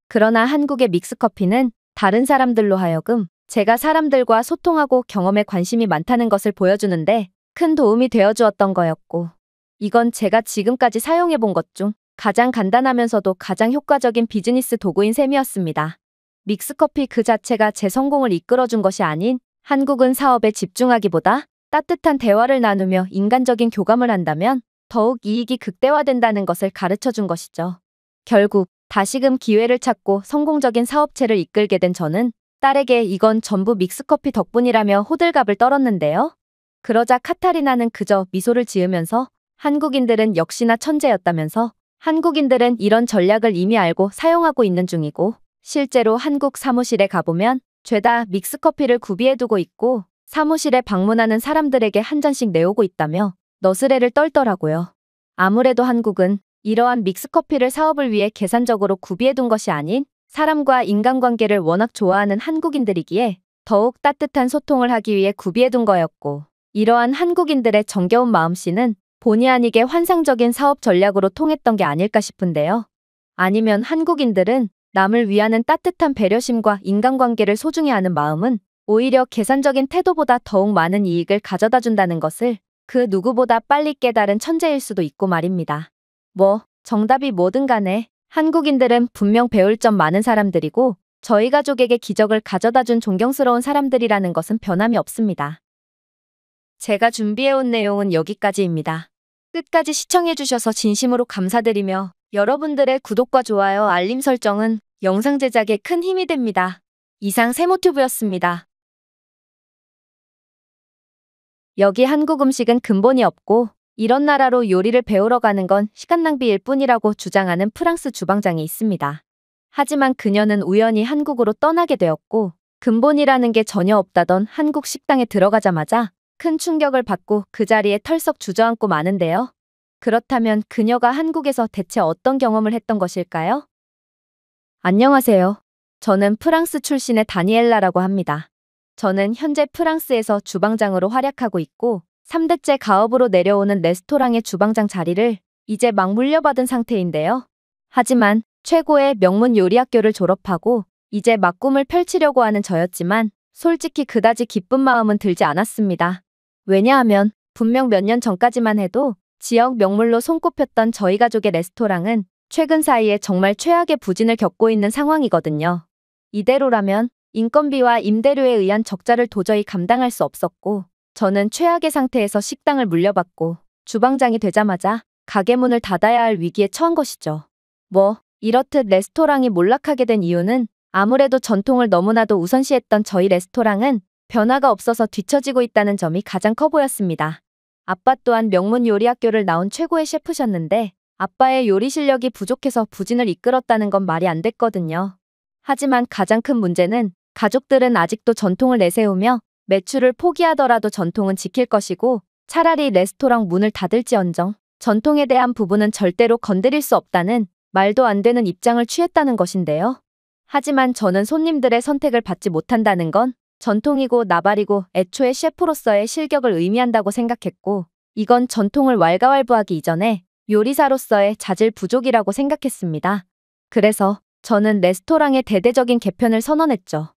그러나 한국의 믹스커피는 다른 사람들로 하여금 제가 사람들과 소통하고 경험에 관심이 많다는 것을 보여주는데 큰 도움이 되어주었던 거였고, 이건 제가 지금까지 사용해본 것 중 가장 간단하면서도 가장 효과적인 비즈니스 도구인 셈이었습니다. 믹스커피 그 자체가 제 성공을 이끌어준 것이 아닌, 한국은 사업에 집중하기보다 따뜻한 대화를 나누며 인간적인 교감을 한다면 더욱 이익이 극대화된다는 것을 가르쳐준 것이죠. 결국 다시금 기회를 찾고 성공적인 사업체를 이끌게 된 저는 딸에게 이건 전부 믹스커피 덕분이라며 호들갑을 떨었는데요. 그러자 카타리나는 그저 미소를 지으면서 한국인들은 역시나 천재였다면서 한국인들은 이런 전략을 이미 알고 사용하고 있는 중이고, 실제로 한국 사무실에 가보면 죄다 믹스커피를 구비해두고 있고 사무실에 방문하는 사람들에게 한 잔씩 내오고 있다며 너스레를 떨더라고요. 아무래도 한국은 이러한 믹스커피를 사업을 위해 계산적으로 구비해둔 것이 아닌 사람과 인간관계를 워낙 좋아하는 한국인들이기에 더욱 따뜻한 소통을 하기 위해 구비해둔 거였고, 이러한 한국인들의 정겨운 마음씨는 본의 아니게 환상적인 사업 전략으로 통했던 게 아닐까 싶은데요. 아니면 한국인들은 남을 위하는 따뜻한 배려심과 인간관계를 소중히 하는 마음은 오히려 계산적인 태도보다 더욱 많은 이익을 가져다 준다는 것을 그 누구보다 빨리 깨달은 천재일 수도 있고 말입니다. 정답이 뭐든 간에 한국인들은 분명 배울 점 많은 사람들이고 저희 가족에게 기적을 가져다 준 존경스러운 사람들이라는 것은 변함이 없습니다. 제가 준비해온 내용은 여기까지입니다. 끝까지 시청해주셔서 진심으로 감사드리며 여러분들의 구독과 좋아요, 알림 설정은 영상 제작에 큰 힘이 됩니다. 이상 세모튜브였습니다. 여기 한국 음식은 근본이 없고 이런 나라로 요리를 배우러 가는 건 시간 낭비일 뿐이라고 주장하는 프랑스 주방장이 있습니다. 하지만 그녀는 우연히 한국으로 떠나게 되었고 근본이라는 게 전혀 없다던 한국 식당에 들어가자마자 큰 충격을 받고 그 자리에 털썩 주저앉고 마는데요. 그렇다면 그녀가 한국에서 대체 어떤 경험을 했던 것일까요? 안녕하세요. 저는 프랑스 출신의 다니엘라라고 합니다. 저는 현재 프랑스에서 주방장으로 활약하고 있고 3대째 가업으로 내려오는 레스토랑의 주방장 자리를 이제 막 물려받은 상태인데요. 하지만 최고의 명문 요리학교를 졸업하고 이제 막 꿈을 펼치려고 하는 저였지만 솔직히 그다지 기쁜 마음은 들지 않았습니다. 왜냐하면 분명 몇 년 전까지만 해도 지역 명물로 손꼽혔던 저희 가족의 레스토랑은 최근 사이에 정말 최악의 부진을 겪고 있는 상황이거든요. 이대로라면 인건비와 임대료에 의한 적자를 도저히 감당할 수 없었고 저는 최악의 상태에서 식당을 물려받고 주방장이 되자마자 가게 문을 닫아야 할 위기에 처한 것이죠. 이렇듯 레스토랑이 몰락하게 된 이유는 아무래도 전통을 너무나도 우선시했던 저희 레스토랑은 변화가 없어서 뒤처지고 있다는 점이 가장 커 보였습니다. 아빠 또한 명문 요리학교를 나온 최고의 셰프셨는데 아빠의 요리 실력이 부족해서 부진을 이끌었다는 건 말이 안 됐거든요. 하지만 가장 큰 문제는 가족들은 아직도 전통을 내세우며 매출을 포기하더라도 전통은 지킬 것이고 차라리 레스토랑 문을 닫을지언정 전통에 대한 부분은 절대로 건드릴 수 없다는 말도 안 되는 입장을 취했다는 것인데요. 하지만 저는 손님들의 선택을 받지 못한다는 건 전통이고 나발이고 애초에 셰프로서의 실격을 의미한다고 생각했고 이건 전통을 왈가왈부하기 이전에 요리사로서의 자질 부족이라고 생각했습니다. 그래서 저는 레스토랑의 대대적인 개편을 선언했죠.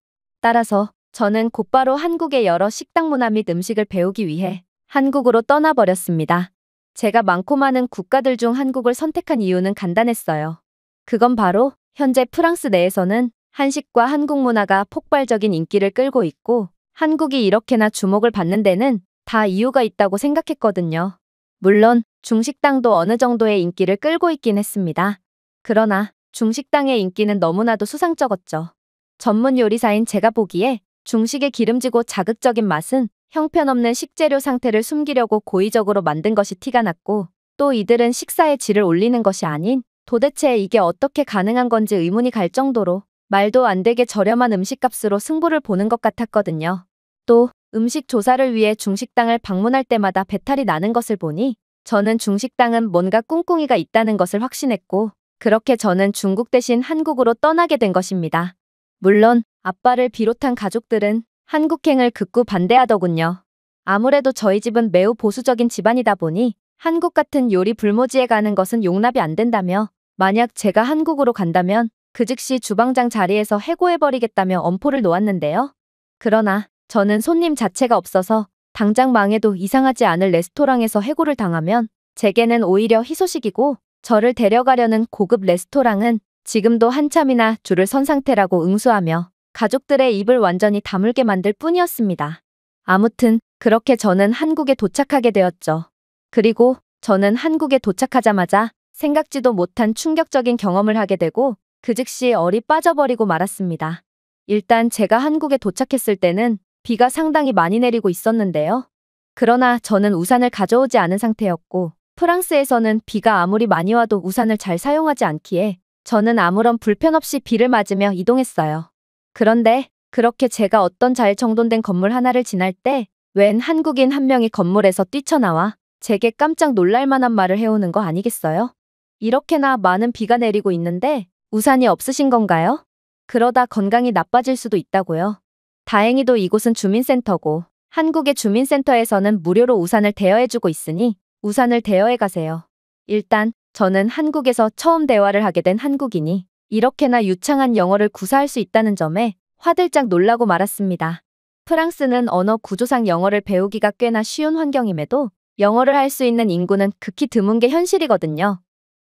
따라서 저는 곧바로 한국의 여러 식당 문화 및 음식을 배우기 위해 한국으로 떠나버렸습니다. 제가 많고 많은 국가들 중 한국을 선택한 이유는 간단했어요. 그건 바로 현재 프랑스 내에서는 한식과 한국 문화가 폭발적인 인기를 끌고 있고 한국이 이렇게나 주목을 받는 데는 다 이유가 있다고 생각했거든요. 물론 중식당도 어느 정도의 인기를 끌고 있긴 했습니다. 그러나 중식당의 인기는 너무나도 수상쩍었죠. 전문 요리사인 제가 보기에 중식의 기름지고 자극적인 맛은 형편없는 식재료 상태를 숨기려고 고의적으로 만든 것이 티가 났고 또 이들은 식사의 질을 올리는 것이 아닌 도대체 이게 어떻게 가능한 건지 의문이 갈 정도로 말도 안 되게 저렴한 음식값으로 승부를 보는 것 같았거든요. 또 음식 조사를 위해 중식당을 방문할 때마다 배탈이 나는 것을 보니 저는 중식당은 뭔가 꿍꿍이가 있다는 것을 확신했고 그렇게 저는 중국 대신 한국으로 떠나게 된 것입니다. 물론 아빠를 비롯한 가족들은 한국행을 극구 반대하더군요. 아무래도 저희 집은 매우 보수적인 집안이다 보니 한국 같은 요리 불모지에 가는 것은 용납이 안 된다며 만약 제가 한국으로 간다면 그 즉시 주방장 자리에서 해고해버리겠다며 엄포를 놓았는데요. 그러나 저는 손님 자체가 없어서 당장 망해도 이상하지 않을 레스토랑에서 해고를 당하면 제게는 오히려 희소식이고 저를 데려가려는 고급 레스토랑은 지금도 한참이나 줄을 선 상태라고 응수하며 가족들의 입을 완전히 다물게 만들 뿐이었습니다. 아무튼 그렇게 저는 한국에 도착하게 되었죠. 그리고 저는 한국에 도착하자마자 생각지도 못한 충격적인 경험을 하게 되고 그 즉시 얼이 빠져버리고 말았습니다. 일단 제가 한국에 도착했을 때는 비가 상당히 많이 내리고 있었는데요. 그러나 저는 우산을 가져오지 않은 상태였고 프랑스에서는 비가 아무리 많이 와도 우산을 잘 사용하지 않기에 저는 아무런 불편 없이 비를 맞으며 이동했어요. 그런데 그렇게 제가 어떤 잘 정돈된 건물 하나를 지날 때 웬 한국인 한 명이 건물에서 뛰쳐나와 제게 깜짝 놀랄 만한 말을 해오는 거 아니겠어요? 이렇게나 많은 비가 내리고 있는데 우산이 없으신 건가요? 그러다 건강이 나빠질 수도 있다고요. 다행히도 이곳은 주민센터고 한국의 주민센터에서는 무료로 우산을 대여해주고 있으니 우산을 대여해 가세요. 일단 저는 한국에서 처음 대화를 하게 된 한국인이 이렇게나 유창한 영어를 구사할 수 있다는 점에 화들짝 놀라고 말았습니다. 프랑스는 언어 구조상 영어를 배우기가 꽤나 쉬운 환경임에도 영어를 할 수 있는 인구는 극히 드문 게 현실이거든요.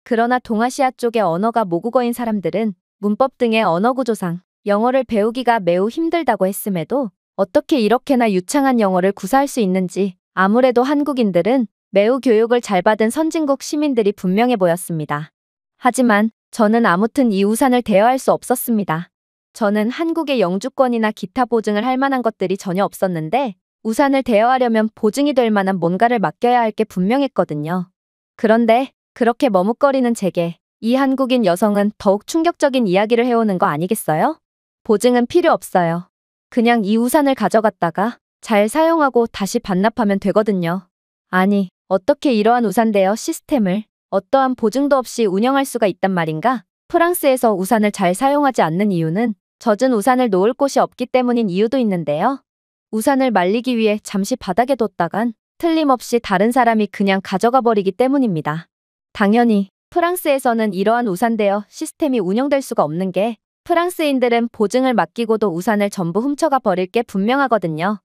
그러나 동아시아 쪽의 언어가 모국어인 사람들은 문법 등의 언어 구조상 영어를 배우기가 매우 힘들다고 했음에도 어떻게 이렇게나 유창한 영어를 구사할 수 있는지 아무래도 한국인들은 매우 교육을 잘 받은 선진국 시민들이 분명해 보였습니다. 하지만 저는 아무튼 이 우산을 대여할 수 없었습니다. 저는 한국의 영주권이나 기타 보증을 할 만한 것들이 전혀 없었는데 우산을 대여하려면 보증이 될 만한 뭔가를 맡겨야 할 게 분명했거든요. 그런데 그렇게 머뭇거리는 제게 이 한국인 여성은 더욱 충격적인 이야기를 해오는 거 아니겠어요? 보증은 필요 없어요. 그냥 이 우산을 가져갔다가 잘 사용하고 다시 반납하면 되거든요. 아니, 어떻게 이러한 우산 대여 시스템을 어떠한 보증도 없이 운영할 수가 있단 말인가? 프랑스에서 우산을 잘 사용하지 않는 이유는 젖은 우산을 놓을 곳이 없기 때문인 이유도 있는데요. 우산을 말리기 위해 잠시 바닥에 뒀다간 틀림없이 다른 사람이 그냥 가져가 버리기 때문입니다. 당연히 프랑스에서는 이러한 우산 대여 시스템이 운영될 수가 없는 게 프랑스인들은 보증을 맡기고도 우산을 전부 훔쳐가 버릴 게 분명하거든요.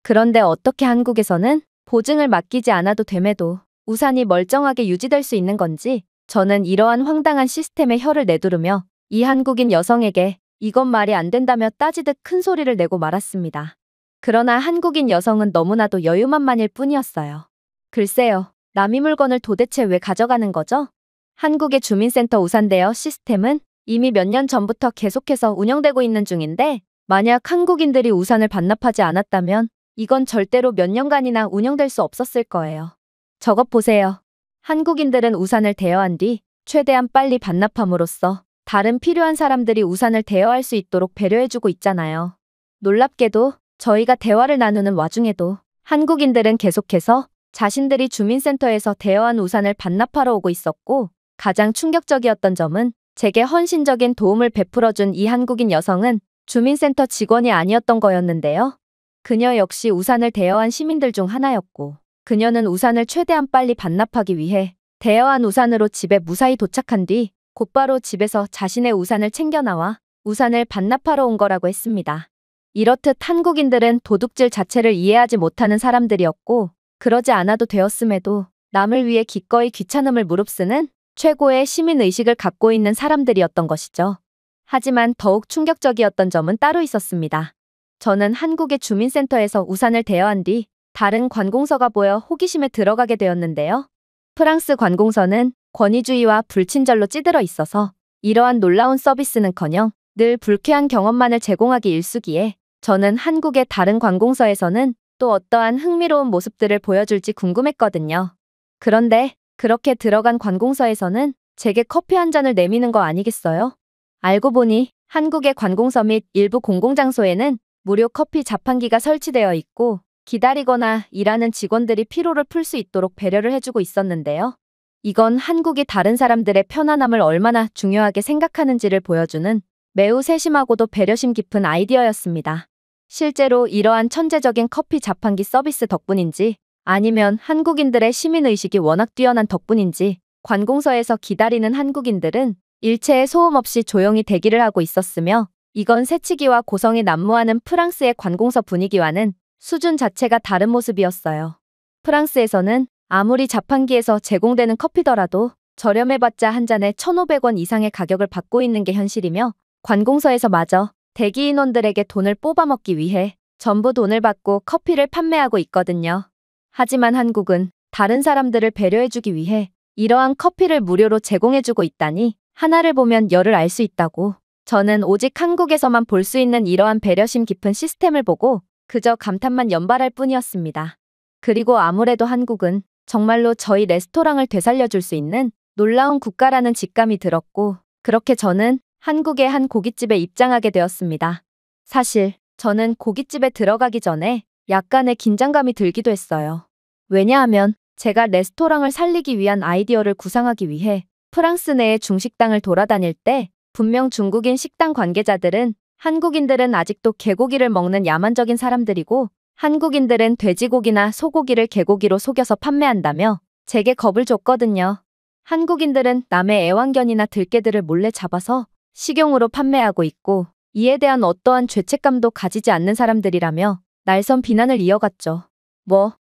그런데 어떻게 한국에서는 보증을 맡기지 않아도 됨에도 우산이 멀쩡하게 유지될 수 있는 건지 저는 이러한 황당한 시스템에 혀를 내두르며 이 한국인 여성에게 이건 말이 안 된다며 따지듯 큰 소리를 내고 말았습니다. 그러나 한국인 여성은 너무나도 여유만만일 뿐이었어요. 글쎄요, 남의 물건을 도대체 왜 가져가는 거죠? 한국의 주민센터 우산 대여 시스템은 이미 몇 년 전부터 계속해서 운영되고 있는 중인데 만약 한국인들이 우산을 반납하지 않았다면 이건 절대로 몇 년간이나 운영될 수 없었을 거예요. 저것 보세요. 한국인들은 우산을 대여한 뒤 최대한 빨리 반납함으로써 다른 필요한 사람들이 우산을 대여할 수 있도록 배려해주고 있잖아요. 놀랍게도 저희가 대화를 나누는 와중에도 한국인들은 계속해서 자신들이 주민센터에서 대여한 우산을 반납하러 오고 있었고 가장 충격적이었던 점은 제게 헌신적인 도움을 베풀어준 이 한국인 여성은 주민센터 직원이 아니었던 거였는데요. 그녀 역시 우산을 대여한 시민들 중 하나였고 그녀는 우산을 최대한 빨리 반납하기 위해 대여한 우산으로 집에 무사히 도착한 뒤 곧바로 집에서 자신의 우산을 챙겨 나와 우산을 반납하러 온 거라고 했습니다. 이렇듯 한국인들은 도둑질 자체를 이해하지 못하는 사람들이었고 그러지 않아도 되었음에도 남을 위해 기꺼이 귀찮음을 무릅쓰는 최고의 시민의식을 갖고 있는 사람들이었던 것이죠. 하지만 더욱 충격적이었던 점은 따로 있었습니다. 저는 한국의 주민센터에서 우산을 대여한 뒤 다른 관공서가 보여 호기심에 들어가게 되었는데요. 프랑스 관공서는 권위주의와 불친절로 찌들어 있어서 이러한 놀라운 서비스는커녕 늘 불쾌한 경험만을 제공하기 일쑤기에 저는 한국의 다른 관공서에서는 또 어떠한 흥미로운 모습들을 보여줄지 궁금했거든요. 그런데 그렇게 들어간 관공서에서는 제게 커피 한 잔을 내미는 거 아니겠어요? 알고 보니 한국의 관공서 및 일부 공공장소에는 무료 커피 자판기가 설치되어 있고 기다리거나 일하는 직원들이 피로를 풀 수 있도록 배려를 해주고 있었는데요. 이건 한국이 다른 사람들의 편안함을 얼마나 중요하게 생각하는지를 보여주는 매우 세심하고도 배려심 깊은 아이디어였습니다. 실제로 이러한 천재적인 커피 자판기 서비스 덕분인지 아니면 한국인들의 시민의식이 워낙 뛰어난 덕분인지 관공서에서 기다리는 한국인들은 일체의 소음 없이 조용히 대기를 하고 있었으며 이건 새치기와 고성이 난무하는 프랑스의 관공서 분위기와는 수준 자체가 다른 모습이었어요. 프랑스에서는 아무리 자판기에서 제공되는 커피더라도 저렴해봤자 한 잔에 1,500원 이상의 가격을 받고 있는 게 현실이며 관공서에서 마저 대기 인원들에게 돈을 뽑아먹기 위해 전부 돈을 받고 커피를 판매하고 있거든요. 하지만 한국은 다른 사람들을 배려해주기 위해 이러한 커피를 무료로 제공해주고 있다니 하나를 보면 열을 알 수 있다고. 저는 오직 한국에서만 볼 수 있는 이러한 배려심 깊은 시스템을 보고 그저 감탄만 연발할 뿐이었습니다. 그리고 아무래도 한국은 정말로 저희 레스토랑을 되살려줄 수 있는 놀라운 국가라는 직감이 들었고 그렇게 저는 한국의 한 고깃집에 입장하게 되었습니다. 사실 저는 고깃집에 들어가기 전에 약간의 긴장감이 들기도 했어요. 왜냐하면 제가 레스토랑을 살리기 위한 아이디어를 구상하기 위해 프랑스 내의 중식당을 돌아다닐 때 분명 중국인 식당 관계자들은 한국인들은 아직도 개고기를 먹는 야만적인 사람들이고 한국인들은 돼지고기나 소고기를 개고기로 속여서 판매한다며 제게 겁을 줬거든요. 한국인들은 남의 애완견이나 들개들을 몰래 잡아서 식용으로 판매하고 있고 이에 대한 어떠한 죄책감도 가지지 않는 사람들이라며 날선 비난을 이어갔죠.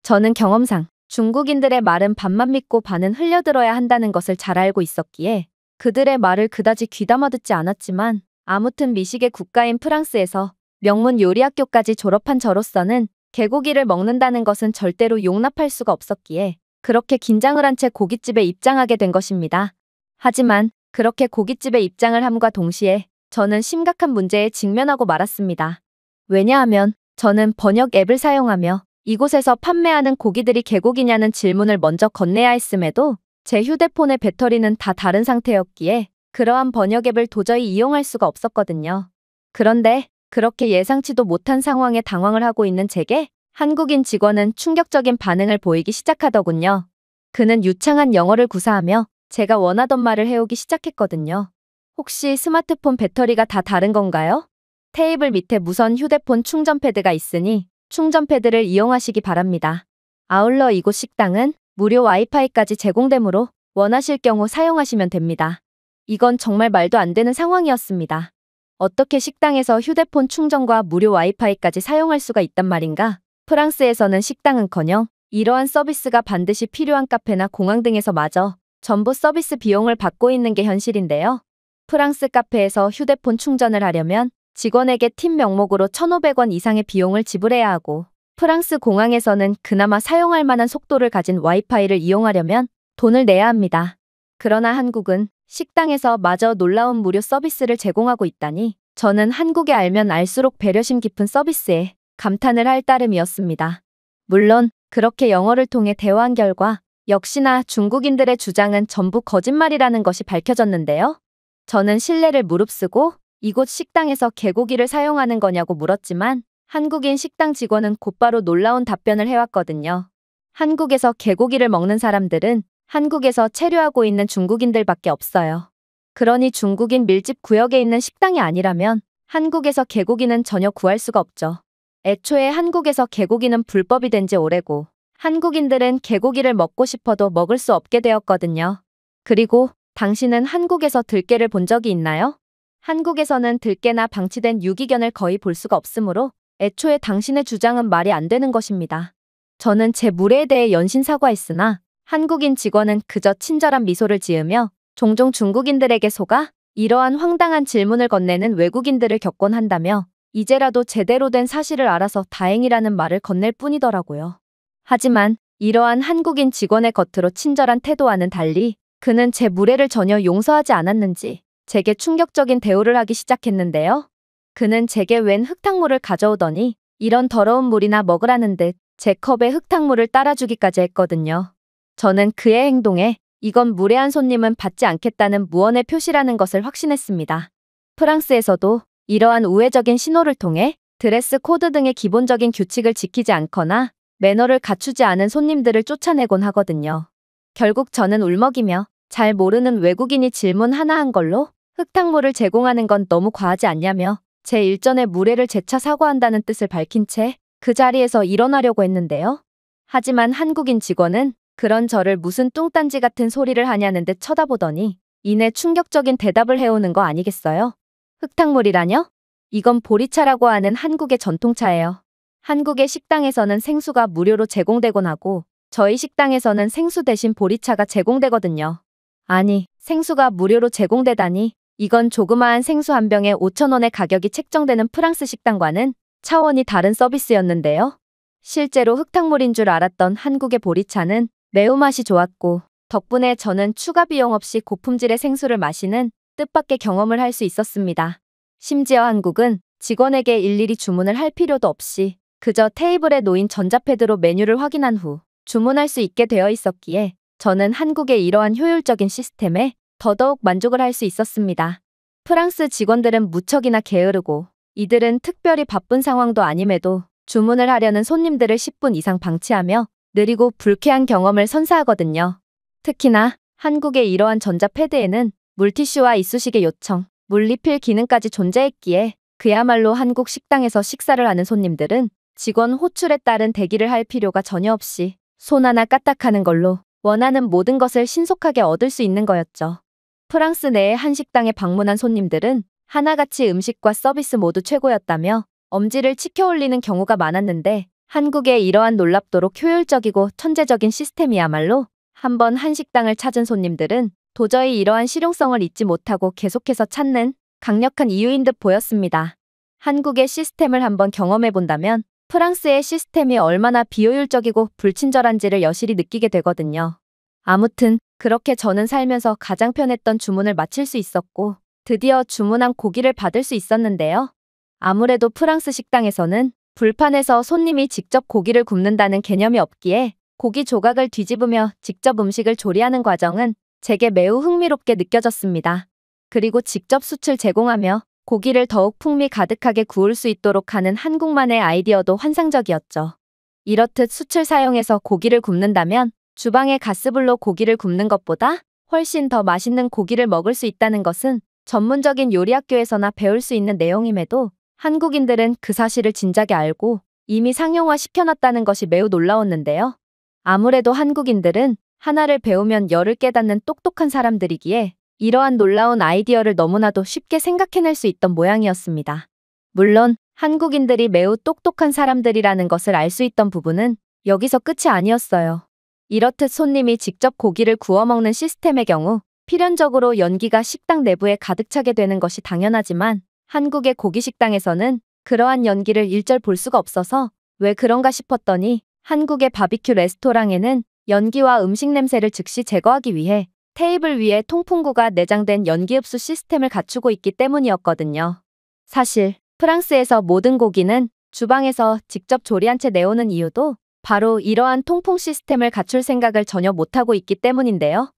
저는 경험상 중국인들의 말은 반만 믿고 반은 흘려들어야 한다는 것을 잘 알고 있었기에 그들의 말을 그다지 귀담아 듣지 않았지만 아무튼 미식의 국가인 프랑스에서 명문 요리학교까지 졸업한 저로서는 개고기를 먹는다는 것은 절대로 용납할 수가 없었기에 그렇게 긴장을 한 채 고깃집에 입장하게 된 것입니다. 하지만 그렇게 고깃집에 입장을 함과 동시에 저는 심각한 문제에 직면하고 말았습니다. 왜냐하면 저는 번역 앱을 사용하며 이곳에서 판매하는 고기들이 개고기냐는 질문을 먼저 건네야 했음에도 제 휴대폰의 배터리는 다 다른 상태였기에 그러한 번역 앱을 도저히 이용할 수가 없었거든요. 그런데 그렇게 예상치도 못한 상황에 당황을 하고 있는 제게 한국인 직원은 충격적인 반응을 보이기 시작하더군요. 그는 유창한 영어를 구사하며 제가 원하던 말을 해오기 시작했거든요. 혹시 스마트폰 배터리가 다 다른 건가요? 테이블 밑에 무선 휴대폰 충전 패드가 있으니 충전 패드를 이용하시기 바랍니다. 아울러 이곳 식당은 무료 와이파이까지 제공되므로 원하실 경우 사용하시면 됩니다. 이건 정말 말도 안 되는 상황이었습니다. 어떻게 식당에서 휴대폰 충전과 무료 와이파이까지 사용할 수가 있단 말인가? 프랑스에서는 식당은커녕 이러한 서비스가 반드시 필요한 카페나 공항 등에서 마저 전부 서비스 비용을 받고 있는 게 현실인데요. 프랑스 카페에서 휴대폰 충전을 하려면 직원에게 팁 명목으로 1,500원 이상의 비용을 지불해야 하고 프랑스 공항에서는 그나마 사용할 만한 속도를 가진 와이파이를 이용하려면 돈을 내야 합니다. 그러나 한국은 식당에서 마저 놀라운 무료 서비스를 제공하고 있다니 저는 한국에 알면 알수록 배려심 깊은 서비스에 감탄을 할 따름이었습니다. 물론 그렇게 영어를 통해 대화한 결과 역시나 중국인들의 주장은 전부 거짓말이라는 것이 밝혀졌는데요. 저는 신뢰를 무릅쓰고 이곳 식당에서 개고기를 사용하는 거냐고 물었지만 한국인 식당 직원은 곧바로 놀라운 답변을 해왔거든요. 한국에서 개고기를 먹는 사람들은 한국에서 체류하고 있는 중국인들밖에 없어요. 그러니 중국인 밀집 구역에 있는 식당이 아니라면 한국에서 개고기는 전혀 구할 수가 없죠. 애초에 한국에서 개고기는 불법이 된 지 오래고 한국인들은 개고기를 먹고 싶어도 먹을 수 없게 되었거든요. 그리고 당신은 한국에서 들깨를 본 적이 있나요? 한국에서는 들깨나 방치된 유기견을 거의 볼 수가 없으므로 애초에 당신의 주장은 말이 안 되는 것입니다. 저는 제 무례에 대해 연신 사과했으나 한국인 직원은 그저 친절한 미소를 지으며 종종 중국인들에게 속아 이러한 황당한 질문을 건네는 외국인들을 겪곤 한다며 이제라도 제대로 된 사실을 알아서 다행이라는 말을 건넬 뿐이더라고요. 하지만 이러한 한국인 직원의 겉으로 친절한 태도와는 달리 그는 제 무례를 전혀 용서하지 않았는지 제게 충격적인 대우를 하기 시작했는데요. 그는 제게 웬 흙탕물을 가져오더니 이런 더러운 물이나 먹으라는 듯 제 컵에 흙탕물을 따라주기까지 했거든요. 저는 그의 행동에 이건 무례한 손님은 받지 않겠다는 무언의 표시라는 것을 확신했습니다. 프랑스에서도 이러한 우회적인 신호를 통해 드레스 코드 등의 기본적인 규칙을 지키지 않거나 매너를 갖추지 않은 손님들을 쫓아내곤 하거든요. 결국 저는 울먹이며 잘 모르는 외국인이 질문 하나 한 걸로 흙탕물을 제공하는 건 너무 과하지 않냐며 제 일전의 무례를 재차 사과한다는 뜻을 밝힌 채 그 자리에서 일어나려고 했는데요. 하지만 한국인 직원은 그런 저를 무슨 뚱딴지 같은 소리를 하냐는 듯 쳐다보더니 이내 충격적인 대답을 해오는 거 아니겠어요? 흙탕물이라뇨? 이건 보리차라고 하는 한국의 전통차예요. 한국의 식당에서는 생수가 무료로 제공되곤 하고 저희 식당에서는 생수 대신 보리차가 제공되거든요. 아니, 생수가 무료로 제공되다니 이건 조그마한 생수 한 병에 5,000원의 가격이 책정되는 프랑스 식당과는 차원이 다른 서비스였는데요. 실제로 흙탕물인 줄 알았던 한국의 보리차는 매운맛이 좋았고 덕분에 저는 추가 비용 없이 고품질의 생수를 마시는 뜻밖의 경험을 할 수 있었습니다. 심지어 한국은 직원에게 일일이 주문을 할 필요도 없이 그저 테이블에 놓인 전자패드로 메뉴를 확인한 후 주문할 수 있게 되어 있었기에 저는 한국의 이러한 효율적인 시스템에 더더욱 만족을 할 수 있었습니다. 프랑스 직원들은 무척이나 게으르고 이들은 특별히 바쁜 상황도 아님에도 주문을 하려는 손님들을 10분 이상 방치하며 느리고 불쾌한 경험을 선사하거든요. 특히나 한국의 이러한 전자패드에는 물티슈와 이쑤시개 요청, 물리필 기능까지 존재했기에 그야말로 한국 식당에서 식사를 하는 손님들은 직원 호출에 따른 대기를 할 필요가 전혀 없이 손 하나 까딱하는 걸로 원하는 모든 것을 신속하게 얻을 수 있는 거였죠. 프랑스 내의 한 식당에 방문한 손님들은 하나같이 음식과 서비스 모두 최고였다며 엄지를 치켜 올리는 경우가 많았는데 한국의 이러한 놀랍도록 효율적이고 천재적인 시스템이야말로 한번 한 식당을 찾은 손님들은 도저히 이러한 실용성을 잊지 못하고 계속해서 찾는 강력한 이유인 듯 보였습니다. 한국의 시스템을 한번 경험해 본다면 프랑스의 시스템이 얼마나 비효율적이고 불친절한지를 여실히 느끼게 되거든요. 아무튼 그렇게 저는 살면서 가장 편했던 주문을 마칠 수 있었고 드디어 주문한 고기를 받을 수 있었는데요. 아무래도 프랑스 식당에서는 불판에서 손님이 직접 고기를 굽는다는 개념이 없기에 고기 조각을 뒤집으며 직접 음식을 조리하는 과정은 제게 매우 흥미롭게 느껴졌습니다. 그리고 직접 숯을 제공하며 고기를 더욱 풍미 가득하게 구울 수 있도록 하는 한국만의 아이디어도 환상적이었죠. 이렇듯 숯을 사용해서 고기를 굽는다면 주방의 가스불로 고기를 굽는 것보다 훨씬 더 맛있는 고기를 먹을 수 있다는 것은 전문적인 요리 학교에서나 배울 수 있는 내용임에도 한국인들은 그 사실을 진작에 알고 이미 상용화 시켜놨다는 것이 매우 놀라웠는데요. 아무래도 한국인들은 하나를 배우면 열을 깨닫는 똑똑한 사람들이기에 이러한 놀라운 아이디어를 너무나도 쉽게 생각해낼 수 있던 모양이었습니다. 물론 한국인들이 매우 똑똑한 사람들이라는 것을 알 수 있던 부분은 여기서 끝이 아니었어요. 이렇듯 손님이 직접 고기를 구워 먹는 시스템의 경우 필연적으로 연기가 식당 내부에 가득 차게 되는 것이 당연하지만 한국의 고기 식당에서는 그러한 연기를 일절 볼 수가 없어서 왜 그런가 싶었더니 한국의 바비큐 레스토랑에는 연기와 음식 냄새를 즉시 제거하기 위해 테이블 위에 통풍구가 내장된 연기 흡수 시스템을 갖추고 있기 때문이었거든요. 사실 프랑스에서 모든 고기는 주방에서 직접 조리한 채 내오는 이유도 바로 이러한 통풍 시스템을 갖출 생각을 전혀 못하고 있기 때문인데요.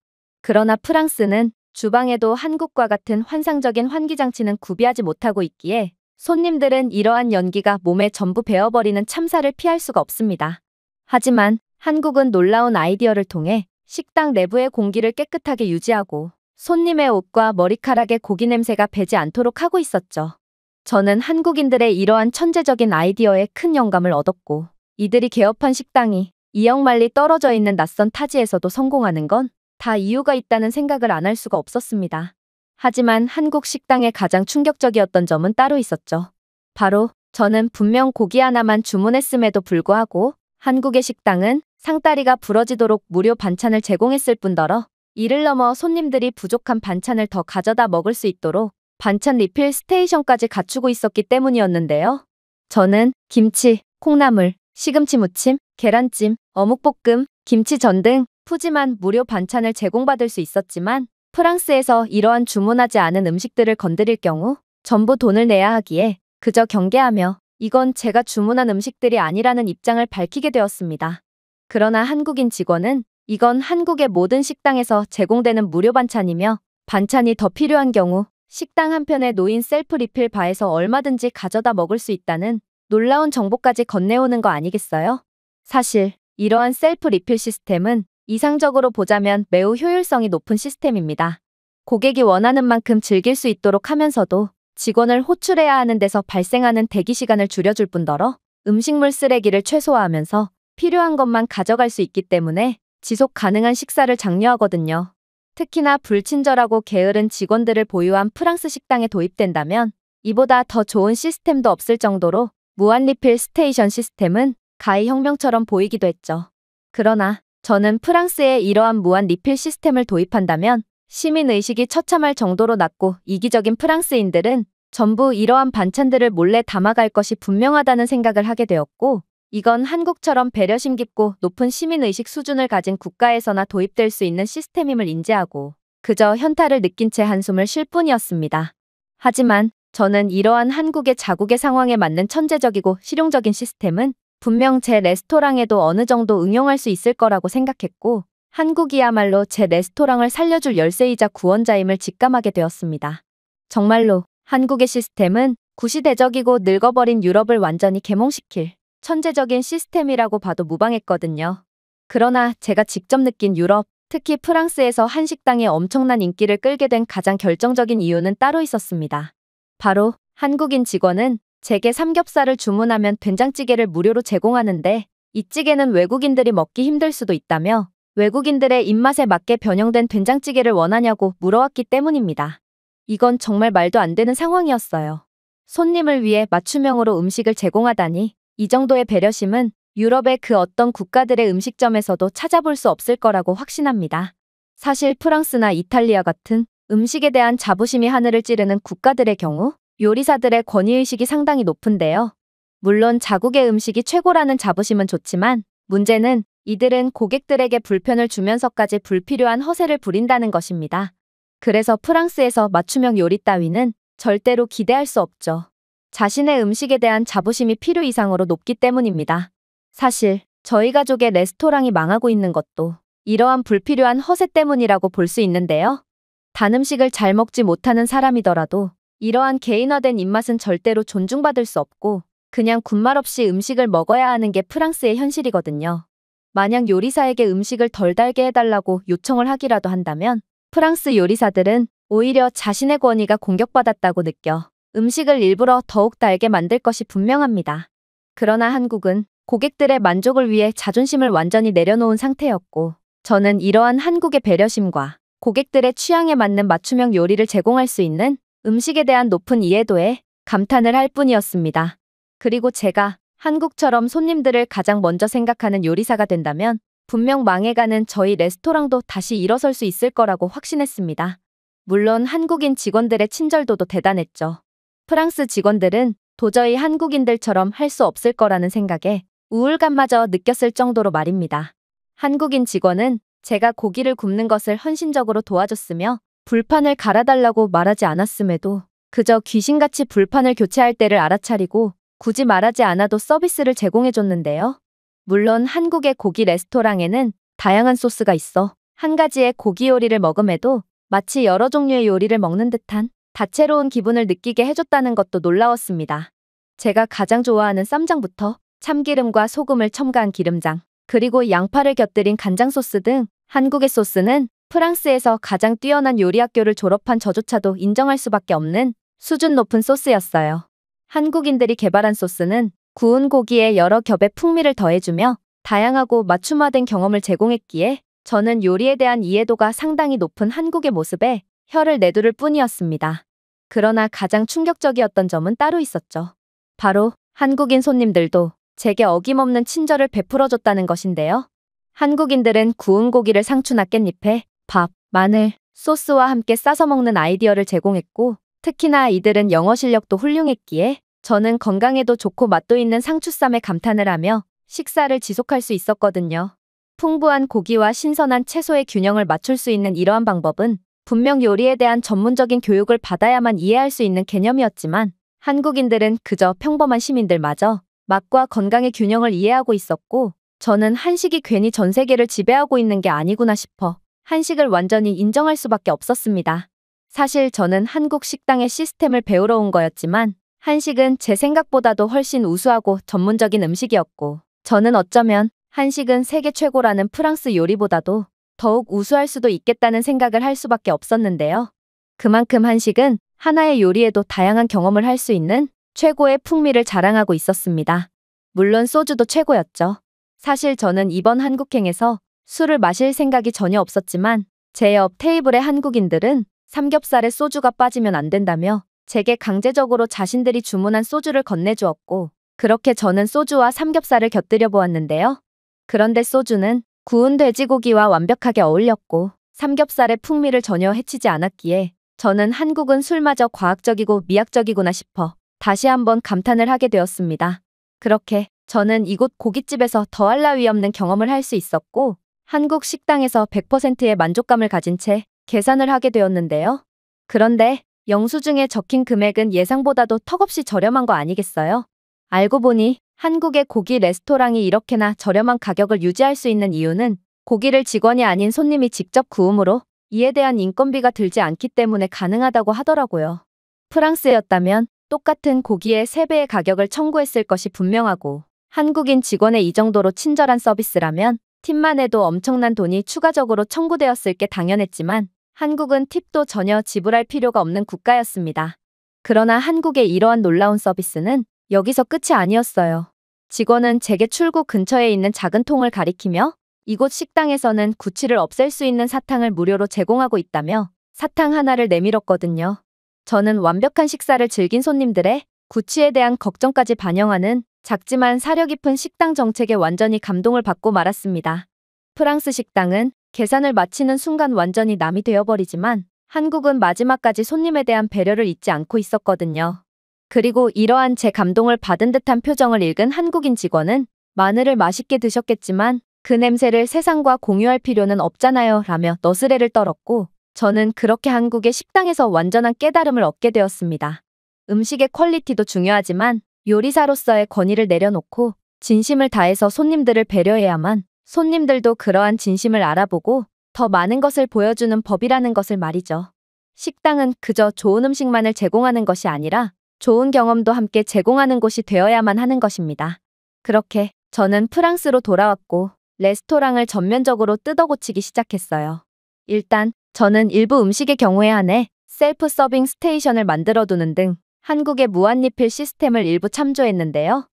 그러나 프랑스는 주방에도 한국과 같은 환상적인 환기장치는 구비하지 못하고 있기에 손님들은 이러한 연기가 몸에 전부 배어버리는 참사를 피할 수가 없습니다. 하지만 한국은 놀라운 아이디어를 통해 식당 내부의 공기를 깨끗하게 유지하고 손님의 옷과 머리카락에 고기 냄새가 배지 않도록 하고 있었죠. 저는 한국인들의 이러한 천재적인 아이디어에 큰 영감을 얻었고 이들이 개업한 식당이 이역만리 떨어져 있는 낯선 타지에서도 성공하는 건 다 이유가 있다는 생각을 안 할 수가 없었습니다. 하지만 한국 식당의 가장 충격적이었던 점은 따로 있었죠. 바로 저는 분명 고기 하나만 주문했음에도 불구하고 한국의 식당은 상다리가 부러지도록 무료 반찬을 제공했을 뿐더러 이를 넘어 손님들이 부족한 반찬을 더 가져다 먹을 수 있도록 반찬 리필 스테이션까지 갖추고 있었기 때문이었는데요. 저는 김치, 콩나물, 시금치 무침, 계란찜, 어묵볶음, 김치전 등 푸짐한 무료 반찬을 제공받을 수 있었지만 프랑스에서 이러한 주문하지 않은 음식들을 건드릴 경우 전부 돈을 내야 하기에 그저 경계하며 이건 제가 주문한 음식들이 아니라는 입장을 밝히게 되었습니다. 그러나 한국인 직원은 이건 한국의 모든 식당에서 제공되는 무료 반찬이며 반찬이 더 필요한 경우 식당 한편에 놓인 셀프 리필 바에서 얼마든지 가져다 먹을 수 있다는 놀라운 정보까지 건네오는 거 아니겠어요? 사실 이러한 셀프 리필 시스템은 이상적으로 보자면 매우 효율성이 높은 시스템입니다. 고객이 원하는 만큼 즐길 수 있도록 하면서도 직원을 호출해야 하는 데서 발생하는 대기 시간을 줄여줄 뿐더러 음식물 쓰레기를 최소화하면서 필요한 것만 가져갈 수 있기 때문에 지속 가능한 식사를 장려하거든요. 특히나 불친절하고 게으른 직원들을 보유한 프랑스 식당에 도입된다면 이보다 더 좋은 시스템도 없을 정도로 무한 리필 스테이션 시스템은 가히 혁명처럼 보이기도 했죠. 그러나 저는 프랑스에 이러한 무한 리필 시스템을 도입한다면 시민의식이 처참할 정도로 낮고 이기적인 프랑스인들은 전부 이러한 반찬들을 몰래 담아갈 것이 분명하다는 생각을 하게 되었고 이건 한국처럼 배려심 깊고 높은 시민의식 수준을 가진 국가에서나 도입될 수 있는 시스템임을 인지하고 그저 현타를 느낀 채 한숨을 쉴 뿐이었습니다. 하지만 저는 이러한 한국의 자국의 상황에 맞는 천재적이고 실용적인 시스템은 분명 제 레스토랑에도 어느 정도 응용할 수 있을 거라고 생각했고 한국이야말로 제 레스토랑을 살려줄 열쇠이자 구원자임을 직감하게 되었습니다. 정말로 한국의 시스템은 구시대적이고 늙어버린 유럽을 완전히 계몽시킬 천재적인 시스템이라고 봐도 무방했거든요. 그러나 제가 직접 느낀 유럽, 특히 프랑스에서 한식당의 엄청난 인기를 끌게 된 가장 결정적인 이유는 따로 있었습니다. 바로 한국인 직원은 제게 삼겹살을 주문하면 된장찌개를 무료로 제공하는데 이 찌개는 외국인들이 먹기 힘들 수도 있다며 외국인들의 입맛에 맞게 변형된 된장찌개를 원하냐고 물어왔기 때문입니다. 이건 정말 말도 안 되는 상황이었어요. 손님을 위해 맞춤형으로 음식을 제공하다니 이 정도의 배려심은 유럽의 그 어떤 국가들의 음식점에서도 찾아볼 수 없을 거라고 확신합니다. 사실 프랑스나 이탈리아 같은 음식에 대한 자부심이 하늘을 찌르는 국가들의 경우 요리사들의 권위의식이 상당히 높은데요. 물론 자국의 음식이 최고라는 자부심은 좋지만 문제는 이들은 고객들에게 불편을 주면서까지 불필요한 허세를 부린다는 것입니다. 그래서 프랑스에서 맞춤형 요리 따위는 절대로 기대할 수 없죠. 자신의 음식에 대한 자부심이 필요 이상으로 높기 때문입니다. 사실 저희 가족의 레스토랑이 망하고 있는 것도 이러한 불필요한 허세 때문이라고 볼 수 있는데요. 단 음식을 잘 먹지 못하는 사람이더라도 이러한 개인화된 입맛은 절대로 존중받을 수 없고 그냥 군말 없이 음식을 먹어야 하는 게 프랑스의 현실이거든요. 만약 요리사에게 음식을 덜 달게 해달라고 요청을 하기라도 한다면 프랑스 요리사들은 오히려 자신의 권위가 공격받았다고 느껴 음식을 일부러 더욱 달게 만들 것이 분명합니다. 그러나 한국은 고객들의 만족을 위해 자존심을 완전히 내려놓은 상태였고 저는 이러한 한국의 배려심과 고객들의 취향에 맞는 맞춤형 요리를 제공할 수 있는 음식에 대한 높은 이해도에 감탄을 할 뿐이었습니다. 그리고 제가 한국처럼 손님들을 가장 먼저 생각하는 요리사가 된다면 분명 망해가는 저희 레스토랑도 다시 일어설 수 있을 거라고 확신했습니다. 물론 한국인 직원들의 친절도도 대단했죠. 프랑스 직원들은 도저히 한국인들처럼 할 수 없을 거라는 생각에 우울감마저 느꼈을 정도로 말입니다. 한국인 직원은 제가 고기를 굽는 것을 헌신적으로 도와줬으며 불판을 갈아달라고 말하지 않았음에도 그저 귀신같이 불판을 교체할 때를 알아차리고 굳이 말하지 않아도 서비스를 제공해줬는데요. 물론 한국의 고기 레스토랑에는 다양한 소스가 있어 한 가지의 고기 요리를 먹음에도 마치 여러 종류의 요리를 먹는 듯한 다채로운 기분을 느끼게 해줬다는 것도 놀라웠습니다. 제가 가장 좋아하는 쌈장부터 참기름과 소금을 첨가한 기름장, 그리고 양파를 곁들인 간장 소스 등 한국의 소스는 프랑스에서 가장 뛰어난 요리 학교를 졸업한 저조차도 인정할 수밖에 없는 수준 높은 소스였어요. 한국인들이 개발한 소스는 구운 고기에 여러 겹의 풍미를 더해주며 다양하고 맞춤화된 경험을 제공했기에 저는 요리에 대한 이해도가 상당히 높은 한국의 모습에 혀를 내두를 뿐이었습니다. 그러나 가장 충격적이었던 점은 따로 있었죠. 바로 한국인 손님들도 제게 어김없는 친절을 베풀어줬다는 것인데요. 한국인들은 구운 고기를 상추나 깻잎에 밥, 마늘, 소스와 함께 싸서 먹는 아이디어를 제공했고 특히나 이들은 영어 실력도 훌륭했기에 저는 건강에도 좋고 맛도 있는 상추쌈에 감탄을 하며 식사를 지속할 수 있었거든요. 풍부한 고기와 신선한 채소의 균형을 맞출 수 있는 이러한 방법은 분명 요리에 대한 전문적인 교육을 받아야만 이해할 수 있는 개념이었지만 한국인들은 그저 평범한 시민들마저 맛과 건강의 균형을 이해하고 있었고 저는 한식이 괜히 전 세계를 지배하고 있는 게 아니구나 싶어 한식을 완전히 인정할 수밖에 없었습니다. 사실 저는 한국 식당의 시스템을 배우러 온 거였지만 한식은 제 생각보다도 훨씬 우수하고 전문적인 음식이었고 저는 어쩌면 한식은 세계 최고라는 프랑스 요리보다도 더욱 우수할 수도 있겠다는 생각을 할 수밖에 없었는데요. 그만큼 한식은 하나의 요리에도 다양한 경험을 할 수 있는 최고의 풍미를 자랑하고 있었습니다. 물론 소주도 최고였죠. 사실 저는 이번 한국행에서 술을 마실 생각이 전혀 없었지만 제 옆 테이블의 한국인들은 삼겹살에 소주가 빠지면 안 된다며 제게 강제적으로 자신들이 주문한 소주를 건네주었고 그렇게 저는 소주와 삼겹살을 곁들여 보았는데요. 그런데 소주는 구운 돼지고기와 완벽하게 어울렸고 삼겹살의 풍미를 전혀 해치지 않았기에 저는 한국은 술마저 과학적이고 미학적이구나 싶어 다시 한번 감탄을 하게 되었습니다. 그렇게 저는 이곳 고깃집에서 더할 나위 없는 경험을 할 수 있었고 한국 식당에서 100%의 만족감을 가진 채 계산을 하게 되었는데요. 그런데 영수증에 적힌 금액은 예상보다도 턱없이 저렴한 거 아니겠어요? 알고 보니 한국의 고기 레스토랑이 이렇게나 저렴한 가격을 유지할 수 있는 이유는 고기를 직원이 아닌 손님이 직접 구우므로 이에 대한 인건비가 들지 않기 때문에 가능하다고 하더라고요. 프랑스였다면 똑같은 고기의 3배의 가격을 청구했을 것이 분명하고 한국인 직원의 이 정도로 친절한 서비스라면 팁만 해도 엄청난 돈이 추가적으로 청구되었을 게 당연했지만 한국은 팁도 전혀 지불할 필요가 없는 국가였습니다. 그러나 한국의 이러한 놀라운 서비스는 여기서 끝이 아니었어요. 직원은 제게 출구 근처에 있는 작은 통을 가리키며 이곳 식당에서는 구취를 없앨 수 있는 사탕을 무료로 제공하고 있다며 사탕 하나를 내밀었거든요. 저는 완벽한 식사를 즐긴 손님들의 구취에 대한 걱정까지 반영하는 작지만 사려 깊은 식당 정책에 완전히 감동을 받고 말았습니다. 프랑스 식당은 계산을 마치는 순간 완전히 남이 되어버리지만 한국은 마지막까지 손님에 대한 배려를 잊지 않고 있었거든요. 그리고 이러한 제 감동을 받은 듯한 표정을 읽은 한국인 직원은 마늘을 맛있게 드셨겠지만 그 냄새를 세상과 공유할 필요는 없잖아요 라며 너스레를 떨었고 저는 그렇게 한국의 식당에서 완전한 깨달음을 얻게 되었습니다. 음식의 퀄리티도 중요하지만 요리사로서의 권위를 내려놓고 진심을 다해서 손님들을 배려해야만 손님들도 그러한 진심을 알아보고 더 많은 것을 보여주는 법이라는 것을 말이죠. 식당은 그저 좋은 음식만을 제공하는 것이 아니라 좋은 경험도 함께 제공하는 곳이 되어야만 하는 것입니다. 그렇게 저는 프랑스로 돌아왔고 레스토랑을 전면적으로 뜯어고치기 시작했어요. 일단 저는 일부 음식의 경우에 한해 셀프 서빙 스테이션을 만들어두는 등 한국의 무한리필 시스템을 일부 참조했는데요.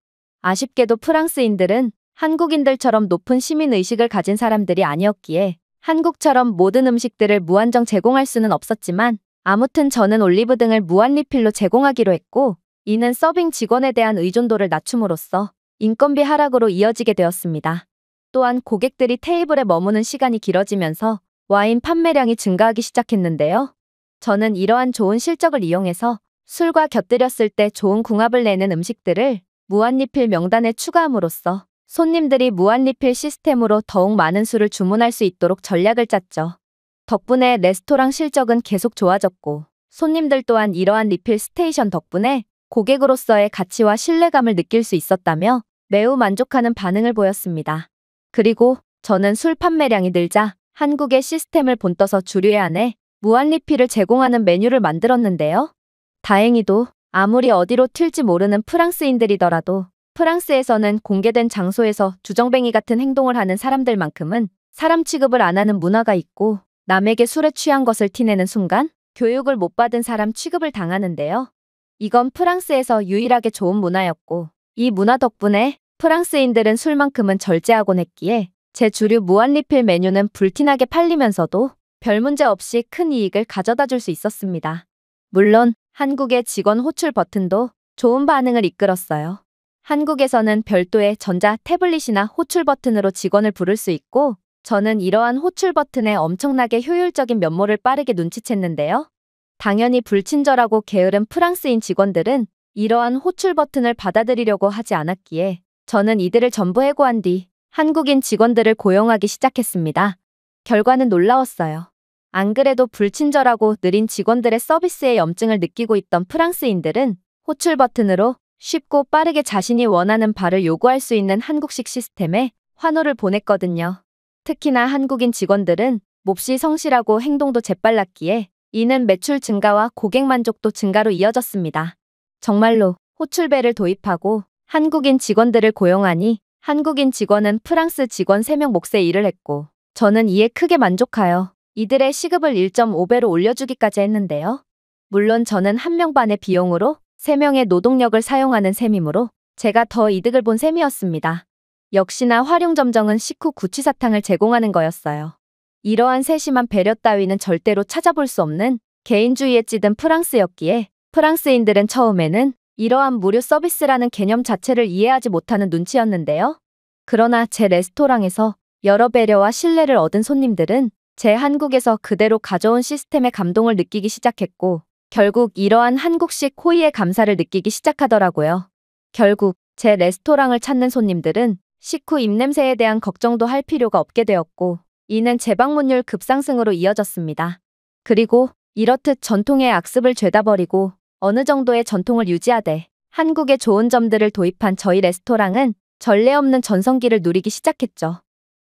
아쉽게도 프랑스인들은 한국인들처럼 높은 시민의식을 가진 사람들이 아니었기에 한국처럼 모든 음식들을 무한정 제공할 수는 없었지만 아무튼 저는 올리브 등을 무한리필로 제공하기로 했고 이는 서빙 직원에 대한 의존도를 낮춤으로써 인건비 하락으로 이어지게 되었습니다. 또한 고객들이 테이블에 머무는 시간이 길어지면서 와인 판매량이 증가하기 시작했는데요. 저는 이러한 좋은 실적을 이용해서 술과 곁들였을 때 좋은 궁합을 내는 음식들을 무한리필 명단에 추가함으로써 손님들이 무한리필 시스템으로 더욱 많은 술을 주문할 수 있도록 전략을 짰죠. 덕분에 레스토랑 실적은 계속 좋아졌고 손님들 또한 이러한 리필 스테이션 덕분에 고객으로서의 가치와 신뢰감을 느낄 수 있었다며 매우 만족하는 반응을 보였습니다. 그리고 저는 술 판매량이 늘자 한국의 시스템을 본떠서 주류에 한해 무한리필을 제공하는 메뉴를 만들었는데요. 다행히도 아무리 어디로 튈지 모르는 프랑스인들이더라도 프랑스에서는 공개된 장소에서 주정뱅이 같은 행동을 하는 사람들만큼은 사람 취급을 안 하는 문화가 있고 남에게 술에 취한 것을 티내는 순간 교육을 못 받은 사람 취급을 당하는데요. 이건 프랑스에서 유일하게 좋은 문화였고 이 문화 덕분에 프랑스인들은 술만큼은 절제하곤 했기에 제 주류 무한리필 메뉴는 불티나게 팔리면서도 별 문제 없이 큰 이익을 가져다 줄 수 있었습니다. 물론 한국의 직원 호출 버튼도 좋은 반응을 이끌었어요. 한국에서는 별도의 전자 태블릿이나 호출 버튼으로 직원을 부를 수 있고 저는 이러한 호출 버튼의 엄청나게 효율적인 면모를 빠르게 눈치챘는데요. 당연히 불친절하고 게으른 프랑스인 직원들은 이러한 호출 버튼을 받아들이려고 하지 않았기에 저는 이들을 전부 해고한 뒤 한국인 직원들을 고용하기 시작했습니다. 결과는 놀라웠어요. 안 그래도 불친절하고 느린 직원들의 서비스에 염증을 느끼고 있던 프랑스인들은 호출 버튼으로 쉽고 빠르게 자신이 원하는 바를 요구할 수 있는 한국식 시스템에 환호를 보냈거든요. 특히나 한국인 직원들은 몹시 성실하고 행동도 재빨랐기에 이는 매출 증가와 고객 만족도 증가로 이어졌습니다. 정말로 호출벨을 도입하고 한국인 직원들을 고용하니 한국인 직원은 프랑스 직원 3명 몫의 일을 했고 저는 이에 크게 만족하여 이들의 시급을 1.5배로 올려주기까지 했는데요. 물론 저는 1명 반의 비용으로 3명의 노동력을 사용하는 셈이므로 제가 더 이득을 본 셈이었습니다. 역시나 활용점정은 식후 구취사탕을 제공하는 거였어요. 이러한 세심한 배려 따위는 절대로 찾아볼 수 없는 개인주의에 찌든 프랑스였기에 프랑스인들은 처음에는 이러한 무료 서비스라는 개념 자체를 이해하지 못하는 눈치였는데요. 그러나 제 레스토랑에서 여러 배려와 신뢰를 얻은 손님들은 제 한국에서 그대로 가져온 시스템의 감동을 느끼기 시작했고 결국 이러한 한국식 호의의 감사를 느끼기 시작하더라고요. 결국 제 레스토랑을 찾는 손님들은 식후 입냄새에 대한 걱정도 할 필요가 없게 되었고 이는 재방문율 급상승으로 이어졌습니다. 그리고 이렇듯 전통의 악습을 죄다 버리고 어느 정도의 전통을 유지하되 한국의 좋은 점들을 도입한 저희 레스토랑은 전례 없는 전성기를 누리기 시작했죠.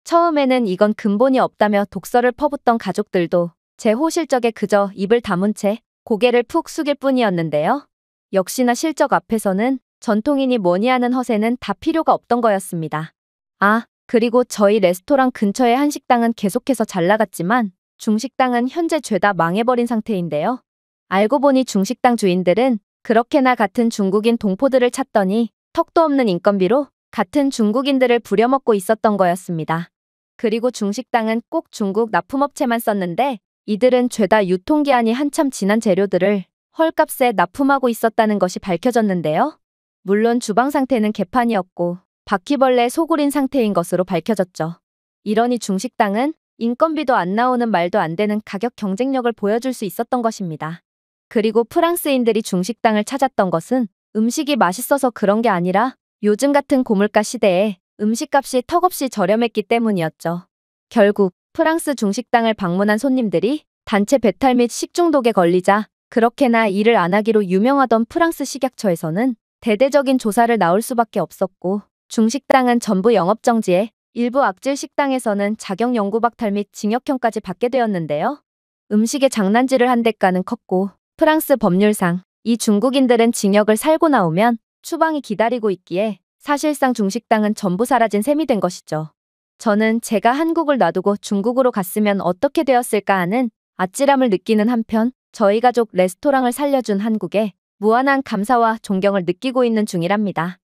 처음에는 이건 근본이 없다며 독설을 퍼붓던 가족들도 제 호실적에 그저 입을 다문 채 고개를 푹 숙일 뿐이었는데요. 역시나 실적 앞에서는 전통이니 뭐니 하는 허세는 다 필요가 없던 거였습니다. 아, 그리고 저희 레스토랑 근처의 한식당은 계속해서 잘 나갔지만 중식당은 현재 죄다 망해버린 상태인데요. 알고 보니 중식당 주인들은 그렇게나 같은 중국인 동포들을 찾더니 턱도 없는 인건비로 같은 중국인들을 부려먹고 있었던 거였습니다. 그리고 중식당은 꼭 중국 납품업체만 썼는데 이들은 죄다 유통기한이 한참 지난 재료들을 헐값에 납품하고 있었다는 것이 밝혀졌는데요. 물론 주방 상태는 개판이었고 바퀴벌레 소굴인 상태인 것으로 밝혀졌죠. 이러니 중식당은 인건비도 안 나오는 말도 안 되는 가격 경쟁력을 보여줄 수 있었던 것입니다. 그리고 프랑스인들이 중식당을 찾았던 것은 음식이 맛있어서 그런 게 아니라 요즘 같은 고물가 시대에 음식값이 턱없이 저렴했기 때문이었죠. 결국 프랑스 중식당을 방문한 손님들이 단체 배탈 및 식중독에 걸리자 그렇게나 일을 안 하기로 유명하던 프랑스 식약처에서는 대대적인 조사를 나올 수밖에 없었고 중식당은 전부 영업정지에 일부 악질 식당에서는 자격 연구 박탈 및 징역형까지 받게 되었는데요. 음식에 장난질을 한 대가는 컸고 프랑스 법률상 이 중국인들은 징역을 살고 나오면 추방이 기다리고 있기에 사실상 중식당은 전부 사라진 셈이 된 것이죠. 저는 제가 한국을 놔두고 중국으로 갔으면 어떻게 되었을까 하는 아찔함을 느끼는 한편 저희 가족 레스토랑을 살려준 한국에 무한한 감사와 존경을 느끼고 있는 중이랍니다.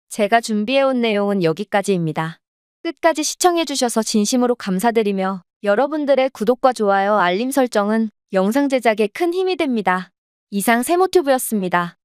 제가 준비해온 내용은 여기까지입니다. 끝까지 시청해주셔서 진심으로 감사드리며 여러분들의 구독과 좋아요, 알림 설정은 영상 제작에 큰 힘이 됩니다. 이상 세모튜브였습니다.